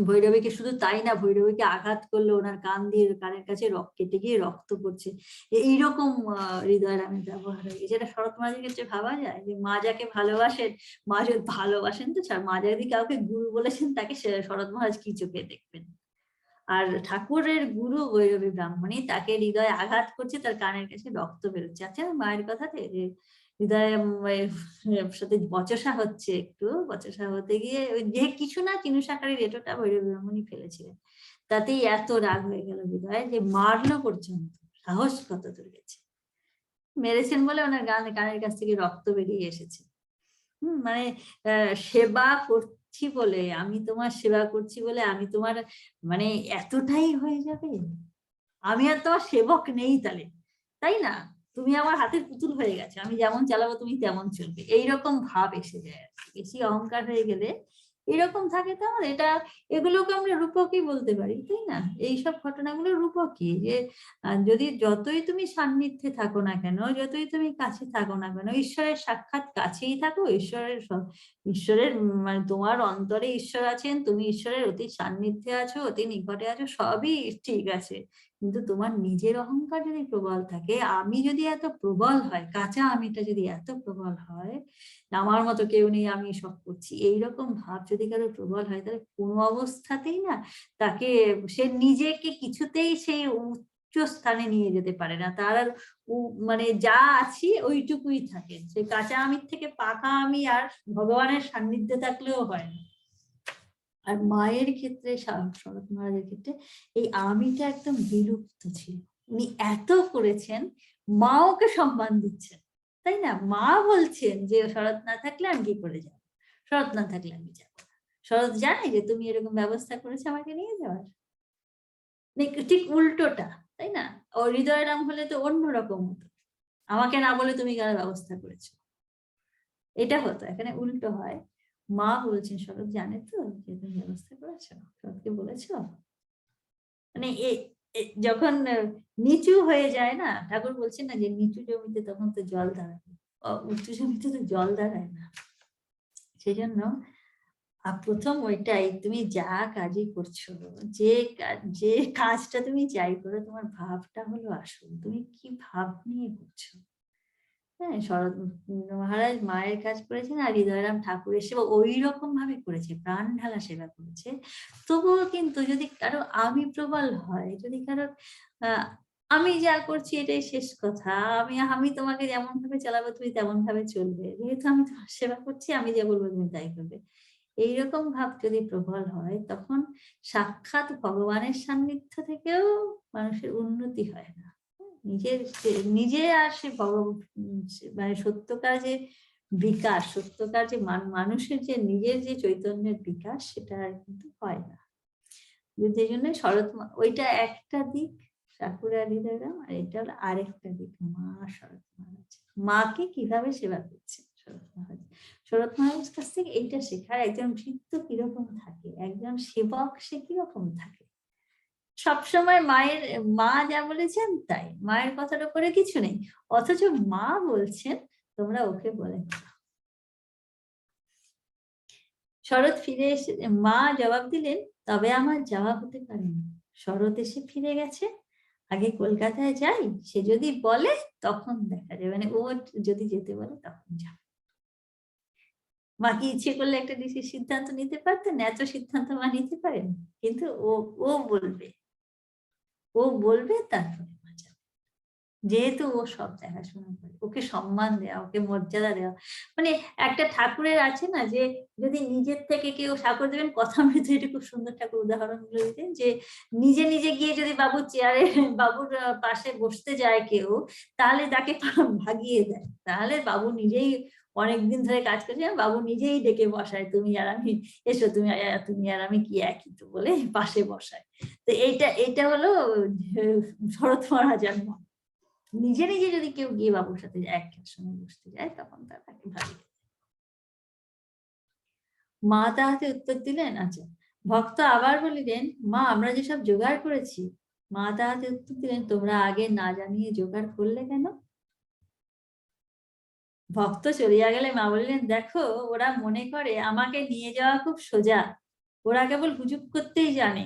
ভৈরবীকে শুধু তাই না, ভৈরবীকে আঘাত করলো, ওনার কান দিয়ে, কানের কাছে রক্ত কেটে গিয়ে রক্ত পড়ছে। এইরকম হৃদয়ের আমি ব্যবহার হয়ে গেছে। এটা শরৎ মহারাজের ক্ষেত্রে ভাবা যায়, যে মা যাকে ভালোবাসেন, মা যদি ভালোবাসেন তো মা যদি কাউকে গুরু বলেছেন, তাকে শরৎ মহারাজ কি চোখে দেখবেন। আর ঠাকুরের গুরু ভৈরবী ব্রাহ্মণী, তাকে হৃদয়ে আঘাত করছে, তার কানের কাছে রক্ত বেরোচ্ছে। আচ্ছা, মায়ের কথাতে যে হৃদয়ে সাথে বচসা হচ্ছে, একটু বচসা হতে গিয়ে ওই যে কিছু না চিনুসাকারীর এটোটা ভৈরবী ব্রাহ্মণী ফেলেছিলেন, তাতেই এত রাগ হয়ে গেল হৃদয়ে, যে মারলো পর্যন্ত, সাহস কত দূর গেছে। মেরেছেন বলে ওনার কানের কাছ থেকে রক্ত বেরিয়ে এসেছে। মানে সেবা করছি বলে, আমি তোমার সেবা করছি বলে আমি তোমার, মানে এতটাই হয়ে যাবে, আমি আর তোমার সেবক নেই তাহলে, তাই না? তুমি আমার হাতের পুতুল হয়ে গেছে, আমি যেমন চালাবো তুমি তেমন চলবে, এইরকম ভাব এসে যায়। বেশি অহংকার হয়ে গেলে এরকম থাকে। তো এটা, এগুলোকে আমরা রূপকই বলতে পারি, তাই না? এইসব ঘটনাগুলো রূপকই, যে যদি যতই তুমি সান্নিধ্যে থাকো না কেন, যতই তুমি কাছে থাকো না কেন, ঈশ্বরের সাক্ষাৎ কাছেই থাকো, ঈশ্বরের মানে তোমার অন্তরে ঈশ্বর আছেন, তুমি ঈশ্বরের অতি সান্নিধ্যে আছো, অতি নিকটে আছো, সবই ঠিক আছে। কিন্তু তোমার নিজের অহংকার যদি প্রবল থাকে, আমি যদি এত প্রবল হয়, কাঁচা আমিটা যদি এত প্রবল হয়, আমার মতো কেউ নেই, আমি সব করছি, এইরকম ভাব যদি কারো প্রবল হয়, তাহলে কোনো অবস্থাতেই না তাকে, সে নিজেকে কিছুতেই সেই উচ্চ স্থানে নিয়ে যেতে পারে না। তার আর মানে যা আছি ওইটুকুই থাকে। সে কাঁচা আমির থেকে পাকা আমি আর ভগবানের সান্নিধ্যে থাকলেও হয় না। আর মায়ের ক্ষেত্রে, শরৎ মহারাজের ক্ষেত্রে এই আমিটা একদম বিলুপ্ত ছিল। উনি এত করেছেন, মা ওকে সম্মান দিচ্ছেন, তাই না? মা বলছেন যে শরৎ না থাকলে আমি কি করে যাবো, শরৎ না থাকলে আমি যাবো না। শরৎ জানে যে তুমি এরকম ব্যবস্থা করেছো আমাকে নিয়ে যাওয়ার, ঠিক উল্টোটা, তাই না? ও হৃদয়রাম হলে তো অন্যরকম হতো, আমাকে না বলে তুমি কেন ব্যবস্থা করেছো, এটা হতো। এখানে উল্টো হয়, মা বলছেন শরৎ জানে তো যে তুমি ব্যবস্থা করেছো, শরৎকে বলেছো। মানে যখন নিচু হয়ে যায় না, ঠাকুর বলছেন না যে নিচু জমিতে তখন তো জল দাঁড়ায়, উঁচু জমিতে তো জল দাঁড়ায় না। সেই জন্য প্রথম ওইটাই, তুমি যা কাজই করছো, যে কাজটা তুমি যাই করো, তোমার ভাবটা হলো আসল, তুমি কি ভাব নিয়ে করছো। হ্যাঁ, শরৎ মহারাজ মায়ের কাজ করেছেন আর হৃদয়রাম ঠাকুরের সেবা ওই রকম ভাবে করেছে, প্রাণ ঢালা সেবা করেছে। তবুও কিন্তু যদি কারো আমি প্রবল হয়, যদি কারো আমি যা করছি এটাই শেষ কথা, আমি তোমাকে যেমন ভাবে চালাবো তুমি তেমন ভাবে চলবে, যেহেতু আমি তোমার সেবা করছি আমি যা বলবো তুমি তাই করবে, এইরকম ভাব যদি প্রবল হয় তখন সাক্ষাৎ ভগবানের সান্নিধ্য থেকেও মানুষের উন্নতি হয় না। নিজে আর সে মানে সত্যকার যে বিকাশ, সত্যকার যে মানুষের যে নিজের যে চৈতন্যের বিকাশ সেটা আর কিন্তু হয় না। সেই জন্য ওইটা একটা দিক ঠাকুরের হৃদয়রাম, আর এটা হলো আরেকটা দিক মা শরৎ মহারাজ মাকে কিভাবে সেবা করছে শরৎ মহারাজ। শরৎ মহারাজ কাছ থেকে এইটা শেখার, একজন ভৃত্য কিরকম থাকে, একজন সেবক সে কিরকম থাকে। সবসময় মা যা বলেছেন তাই, মায়ের কথার উপরে কিছু নেই, অথচ মা বলছেন তোমরা ওকে বলে। শরৎ ফিরে এসে মা জবাব দিলেন, তবে আমার যাওয়া হতে পারে না, শরৎ এসে ফিরে গেছে, আগে কলকাতায় যাই, সে যদি বলে তখন দেখা যাবে, মানে ও যদি যেতে বলে তখন যাবে। মা কি ইচ্ছে করলে একটা সিদ্ধান্ত নিতে পারতেন? এত সিদ্ধান্ত মা নিতে পারেন, কিন্তু ও বলবে তারপরে মা যাবে, যেহেতু ও সব দেখাশোনা করে, ওকে সম্মান দেওয়া, ওকে মর্যাদা দেওয়া। মানে একটা ঠাকুরের আছে না যে যদি নিজের থেকে কেউ ঠাকুর দেবেন কথা মৃত্যু, এটা খুব সুন্দর ঠাকুর উদাহরণ গুলো দিতেন, যে নিজে নিজে গিয়ে যদি বাবুর চেয়ারে বাবুর পাশে বসতে যায় কেউ, তাহলে তাকে ভাগিয়ে দেয়, তাহলে বাবু নিজেই অনেকদিন ধরে কাজ করছে, বাবু নিজেই ডেকে বসায়, তুমি আর আমি এসো, তুমি আর আমি কি একই তো বলে পাশে বসায়। তো এইটা হলো শরৎ মহারাজার মত। নিজে নিজে যদি কেউ গিয়ে বাবুর সাথে একসঙ্গে বসতে যায় তখন তাকে ভালো। মা তাহাতে উত্তর দিলেন, আচ্ছা। ভক্ত আবার বলিলেন, মা আমরা যেসব জোগাড় করেছি। মা তাহাতে উত্তর দিলেন, তোমরা আগে না জানিয়ে জোগাড় করলে কেন? ভক্ত চলিয়া গেলে মা বললেন, দেখো ওরা মনে করে আমাকে নিয়ে যাওয়া খুব সোজা, ওরা কেবল হুজুক করতেই জানে।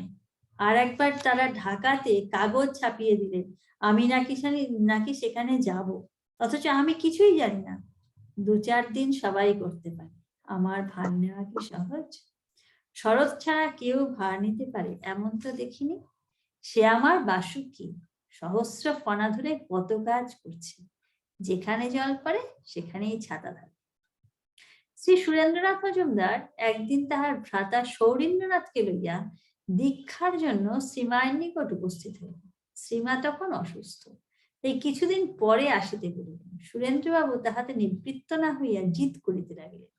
আর একবার তারা ঢাকাতে কাগজ ছাপিয়ে দিলেন আমি নাকি সেখানে যাব, অথচ আমি কিছুই জানি না। 2-4 দিন সবাই করতে পারে, আমার ভার নেওয়া কি সহজ? শরৎ ছাড়া কেউ ভার নিতে পারে এমন তো দেখিনি। সে আমার বাসুকি, সহস্র ফনা ধরে কত কাজ করছে, যেখানে জল পড়ে সেখানেই ছাতা থাকে। শ্রী সুরেন্দ্রনাথ মজুমদার একদিন তাহার ভ্রাতা সৌরীন্দ্রনাথকে লইয়া দীক্ষার জন্য শ্রীমায়ের নিকট উপস্থিত হইলেন। শ্রীমা তখন অসুস্থ, তাই কিছুদিন পরে আসিতে বলিলেন। সুরেন্দ্রবাবু তাহাতে নিবৃত্ত না হইয়া জিদ করিতে লাগিলেন।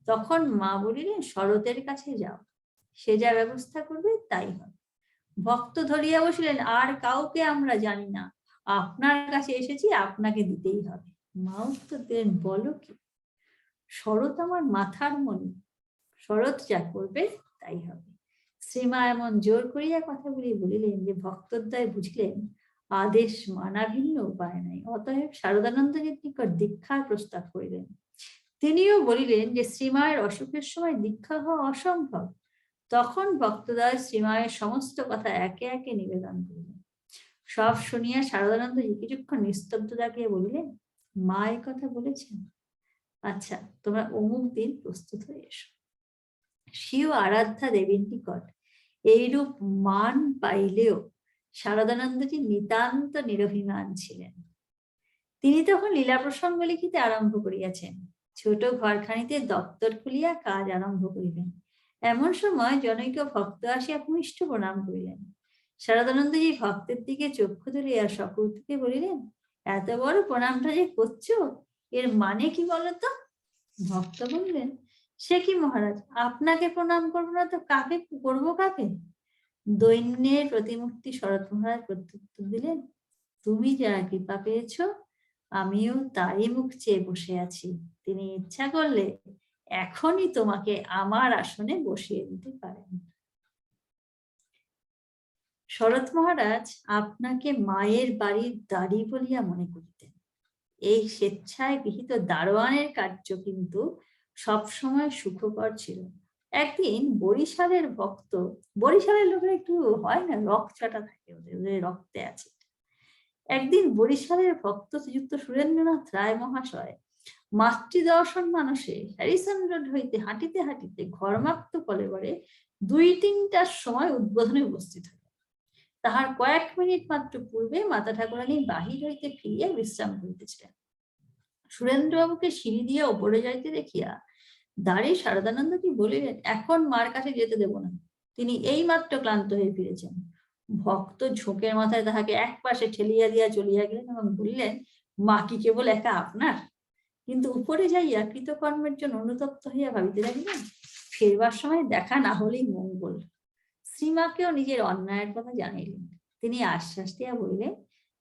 তখন মা বলিলেন, শরতের কাছে যাও, সে যা ব্যবস্থা করবে তাই হবে। ভক্ত ধরিয়া বসিলেন, আর কাউকে আমরা জানি না, আপনার কাছে এসেছি, আপনাকে দিতেই হবে। মা উত্তর দিলেন, বলো কি? শরৎ আমার মাথার মণি, শরৎ যা করবে তাই হবে। শ্রীমা এমন জোর করিয়া কথাগুলি বলিলেন যে ভক্তদ্বয় বুঝিলেন আদেশ মানা ভিন্ন উপায় নাই। অতএব শারদানন্দজির নিকট দীক্ষার প্রস্তাব করিলেন। তিনিও বলিলেন যে শ্রীমায়ের অসুখের সময় দীক্ষা হওয়া অসম্ভব। তখন ভক্তদ্বয় শ্রীমায়ের সমস্ত কথা একে একে নিবেদন করিলেন। সব শুনিয়া শারদানন্দজি কিছুক্ষণ নিস্তব্ধ থাকিয়া বলিলেন, মা এই কথা বলেছেন, আচ্ছা তোমরা অমুক দিন প্রস্তুত হয়ে এসো। শিব আরাধ্যা দেবীর নিকট এইরূপ মান পাইলেও শারদানন্দজি নিতান্ত নিরভিমান ছিলেন। তিনি তখন লীলা প্রসঙ্গ লিখিতে আরম্ভ করিয়াছেন, ছোট ঘরখানিতে দপ্তর খুলিয়া কাজ আরম্ভ করিলেন। এমন সময় জনৈক ভক্ত আসিয়া ভূমিষ্ঠ প্রণাম করিলেন। শারদানন্দজি ভক্তের দিকে চক্ষু তুলিয়া সকৌতুকে বলিলেন, এত বড় প্রণামটা যে করছো, এর মানে কি বলতো? ভক্ত বললেন, সে কি মহারাজ, আপনাকে প্রণাম করবো না তো কাকে করবো? কাকে? দৈন্যের প্রতিমূর্তি শরৎ মহারাজ প্রত্যুত্তর দিলেন, তুমি যারা কৃপা পেয়েছ আমিও তারই মুখ চেয়ে বসে আছি। তিনি ইচ্ছা করলে এখনই তোমাকে আমার আসনে বসিয়ে দিতে পারেন। শরৎ মহারাজ আপনাকে মায়ের বাড়ির দাড়ি বলিয়া মনে করিতেন। এই স্বেচ্ছায় গৃহীত দারোয়ানের কার্য কিন্তু সবসময় সুখকর ছিল। একদিন বরিশালের ভক্ত, বরিশালের লোকের একটু হয় না, রক্তচাটা থাকে, ওদের রক্তে আছে। একদিন বরিশালের ভক্ত শ্রীযুক্ত সুরেন্দ্রনাথ রায় মহাশয় মাতৃদর্শন মানসে হ্যারিসন রোড হইতে হাঁটিতে হাঁটিতে ঘর্মাক্ত কলেবরে 2-3টার সময় উদ্বোধনে উপস্থিত হল। তাহার কয়েক মিনিট মাত্র পূর্বে মাতা ঠাকুরানী বাহির হইতে ফিরিয়া বিশ্রাম করিতেছিলেন। সুরেন্দ্রবাবুকে সিঁড়ি দিয়া ওপরে যাইতে দেখিয়া দাঁড়িয়ে শারদানন্দজি বলিলেন, এখন মার কাছে যেতে দেব না, তিনি এই মাত্র ক্লান্ত হয়ে ফিরেছেন। ভক্ত ঝোঁকের মাথায় তাহাকে এক পাশে ঠেলিয়া দিয়া চলিয়া গেলেন এবং বললেন, মা কি কেবল একা আপনার? কিন্তু উপরে যাইয়া কৃতকর্মের জন্য অনুতপ্ত হইয়া ভাবিতে লাগিলেন, ফেরবার সময় দেখা না হলেই মঙ্গল। শ্রীমাকেও নিজের অন্যায়ের কথা জানাইলেন। তিনি আশ্বাস দিয়া বললেন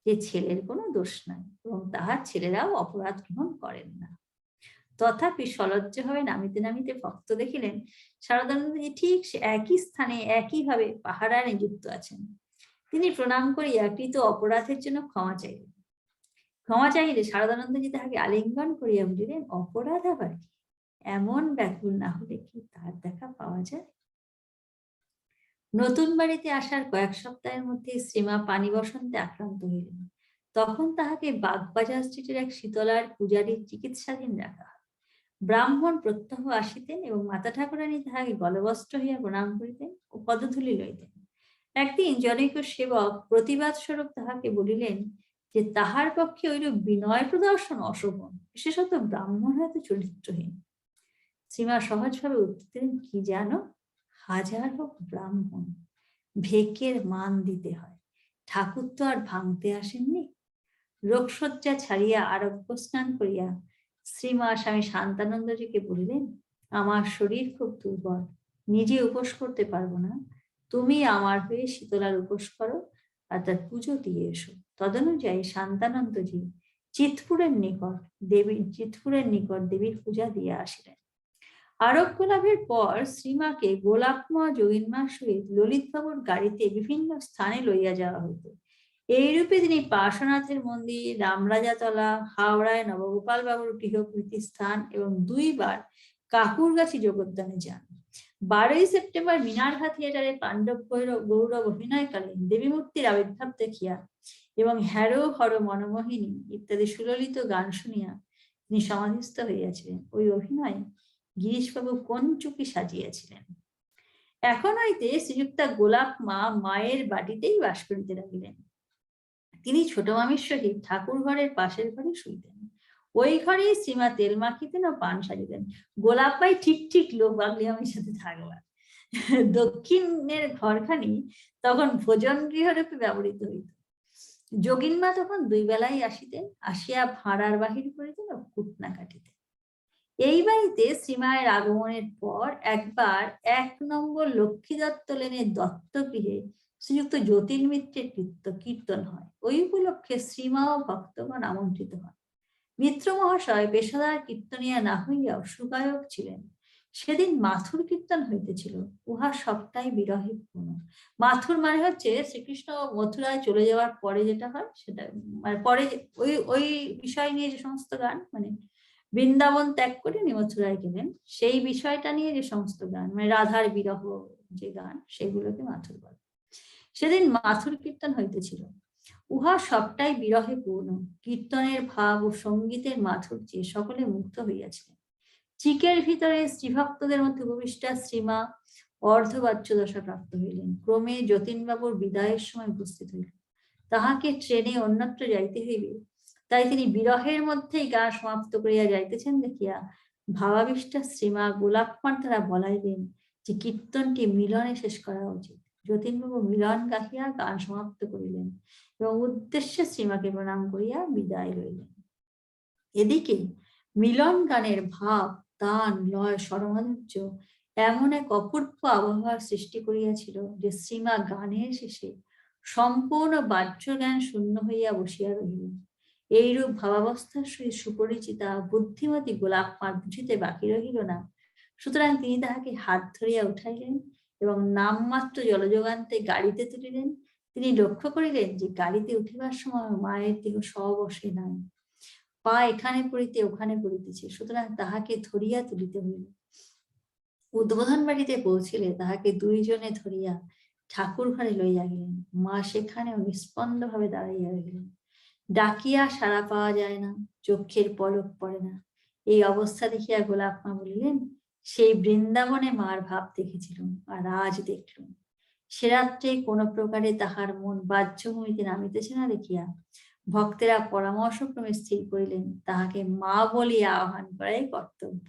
যে ছেলের কোনো দোষ নাই এবং তাহার ছেলেরাও অপরাধ গ্রহণ করেন না। তথাপি সলজ্জভাবে নামিতে নামিতে ভক্ত দেখিলেন শারদানন্দজি ঠিক একই স্থানে একইভাবে পাহারায় নিযুক্ত আছেন। তিনি প্রণাম করিয়া কৃত অপরাধের জন্য ক্ষমা চাইলেন। ক্ষমা চাইলে শারদানন্দজি তাহাকে আলিঙ্গন করিয়া বলিলেন, অপরাধ আবার কি? এমন ব্যাকুল না হলে কি তার দেখা পাওয়া যায়? নতুন বাড়িতে আসার কয়েক সপ্তাহের মধ্যে শ্রীমা পানি বসন্তে আক্রান্ত হইলেন। তখন তাহাকে বাগবাজার স্ট্রিটের এক শীতলার পূজারীর চিকিৎসাধীন রাখা হয়। ব্রাহ্মণ প্রত্যহ আসিতেন এবং মাতা ঠাকুরানী তাহাকে গলবস্ত্র হইয়া প্রণাম করিতেন ও পদধূলি লইতেন। একদিন জনৈক সেবক প্রতিবাদ স্বরূপ তাহাকে বলিলেন যে তাহার পক্ষে ঐরূপ বিনয় প্রদর্শন অশোভন, বিশেষত ব্রাহ্মণ হয়তো চরিত্রহীন। শ্রীমা সহজভাবে উত্তর দিলেন, কি জানো, হাজার হোক ব্রাহ্মণ, ভেকের মান দিতে হয়, ঠাকুর তো আর ভাঙতে আসেননি। রোগশয্যা ছাড়িয়া আরোগ্য স্নান করিয়া শ্রীমা স্বামী শান্তানন্দজিকে বলিলেন, আমার শরীর খুব দুর্বল, নিজে উপোস করতে পারবো না, তুমি আমার হয়ে শীতলার উপোস করো আর তার পুজো দিয়ে এসো। তদনুযায়ী শান্তানন্দজি চিৎপুরের নিকট দেবীর পূজা দিয়ে আসিলেন। আরোগ্য লাভের পর শ্রীমাকে গোলাপমা যোগিনমার সহিত ললিতবাবুর গাড়িতে বিভিন্ন স্থানে লইয়া যাওয়া হইত। এইরূপে তিনি পার্শ্বনাথের মন্দির, রামরাজাতলা, হাওড়ায় নবগোপাল বাবুর গৃহপ্রীতি স্থান এবং 2বার কাকুরগাছি যোগোদ্যানে যান। 12ই সেপ্টেম্বর মিনারভা থিয়েটারে পাণ্ডব গৌরব অভিনয়কালীন দেবীমূর্তির আবির্ভাব দেখিয়া এবং হ্যারো হর মনমোহিনী ইত্যাদি সুললিত গান শুনিয়া তিনি সমাধিস্থ হইয়াছিলেন। ওই অভিনয়ে গিরিশবাবু কোন চুকি সাজিয়াছিলেন। এখন হইতে শ্রীযুক্তা গোলাপ মা মায়ের বাটিতেই বাস করিতে লাগিলেন। তিনি ছোট মামির সহিত ঠাকুর ঘরের পাশের ঘরে শুইতেন। ওই ঘরেই শ্রীমা তেল মাখিতেন ও পান সাজিতেন। গোলাপ ভাই ঠিক ঠিক লোক বাগলি আমার সাথে থাকবার। দক্ষিণের ঘরখানি তখন ভোজন গৃহরূপে ব্যবহৃত হইত। যোগিনমা তখন 2 বেলাই আসিতেন, আসিয়া ভাঁড়ার বাহির করিতেন ও কুটনা কাটিতেন। এই বাড়িতে শ্রীমায়ের আগমনের পর একবার 1 নম্বর লক্ষ্মী দত্ত লেনের দত্তগৃহে শ্রীযুক্ত যতীন মিত্রের কীর্তন হয়। ওই উপলক্ষে শ্রীমা ও ভক্তগণ আমন্ত্রিত হন। মিত্র মহাশয় পেশাদার কীর্তনিয়া না হইয়াও সুগায়ক ছিলেন। সেদিন মাথুর কীর্তন হইতেছিল, উহা সবটাই বিরহে পূর্ণ। মাথুর মানে হচ্ছে শ্রীকৃষ্ণ মথুরায় চলে যাওয়ার পরে যেটা হয় সেটা, মানে পরে ওই বিষয় নিয়ে যে সমস্ত গান, মানে বৃন্দাবন ত্যাগ করে মথুরায় গেলেন, সেই বিষয়টা নিয়ে যে সমস্ত গান, মানে রাধার বিরহ যে গান, সেগুলোকে মাথুর বলে। সেদিন মাথুর কীর্তন হইতেছিল, উহা সবটাই বিরহে পূর্ণ। কীর্তনের ভাব ও সঙ্গীতের মাধুর্যে সকলে মুগ্ধ হইয়াছিলেন। চিকের ভিতরে স্ত্রীভক্তদের মধ্যে উপবিষ্টা শ্রীমা অর্ধবাচ্য দশা প্রাপ্ত হইলেন। ক্রমে যতীনবাবুর বিদায়ের সময় উপস্থিত হইলেন। তাহাকে ট্রেনে অন্যত্র যাইতে হইবে, তাই তিনি বিরহের মধ্যেই গান সমাপ্ত করিয়া যাইতেছেন দেখিয়া ভাবাবিষ্টা শ্রীমা গোলাপমার দ্বারা বলাইলেন যে কীর্তনটি মিলনে শেষ করা উচিত। যতীনবাবু মিলন গাহিয়া গান সমাপ্ত করিলেন এবং উদ্দেশ্যে শ্রীমাকে প্রণাম করিয়া বিদায় লইলেন। এদিকে মিলন গানের ভাব, তান, লয়, স্বরমাধুর্য এমন এক অপূর্ব আবহাওয়ার সৃষ্টি করিয়াছিল যে শ্রীমা গানের শেষে সম্পূর্ণ বাহ্য জ্ঞান শূন্য হইয়া বসিয়া রহিলেন। এইরূপ ভাবাবস্থার সহিত সুপরিচিতা বুদ্ধিমতী গোলাপমার বুঝিতে বাকি রহিল না। সুতরাং তিনি তাহাকে হাত ধরিয়া উঠাইলেন এবং নামমাত্র জলযোগান্তে গাড়িতে তুলিলেন। তিনি লক্ষ্য করিলেন যে গাড়িতে উঠিবার সময় মায়ের দেহ স্ববশে নাই, পা এখানে পড়িতে ওখানে পড়িতেছে, সুতরাং তাহাকে ধরিয়া তুলিতে হইল। উদ্বোধন বাড়িতে পৌঁছিলে তাহাকে 2 জনে ধরিয়া ঠাকুর ঘরে লইয়া গেলেন। মা সেখানেও নিস্পন্দ ভাবে দাঁড়াইয়া রহিলেন। ডাকিয়া সাড়া পাওয়া যায় না, চক্ষের পলক পড়ে না। এই অবস্থা দেখিয়া গোলাপ মা বলিলেন, সেই বৃন্দাবনে মার ভাব দেখেছিলুম, আর আজ দেখলুম। সে রাত্রে কোনো প্রকারে তাহার মন বাহ্য ভূমিতে নামিতেছে না দেখিয়া ভক্তেরা পরামর্শক্রমে স্থির করিলেন তাহাকে মা বলিয়া আহ্বান করাই কর্তব্য,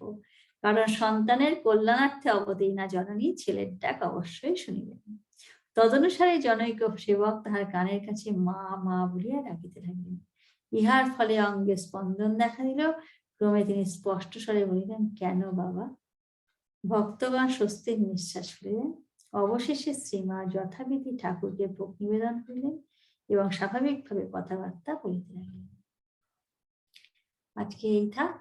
কারণ সন্তানের কল্যাণার্থে অবতীর্ণা জননী ছেলের ডাক অবশ্যই শুনিবেন। তদনুসারে জনৈক সেবক তাহার কানের কাছে মা মা বলিয়া ডাকিতে লাগিলেন। ইহার ফলে অঙ্গে স্পন্দন দেখা দিল। ক্রমে তিনি স্পষ্ট স্বরে বলিলেন, কেন বাবা? ভক্তগণ স্বস্তির নিঃশ্বাস ফেলিলেন। অবশেষে শ্রীমা যথাবিধি ঠাকুরকে ভোগ নিবেদন করিলেন এবং স্বাভাবিকভাবে কথাবার্তা বলিতে লাগলেন। আজকে এই থাক।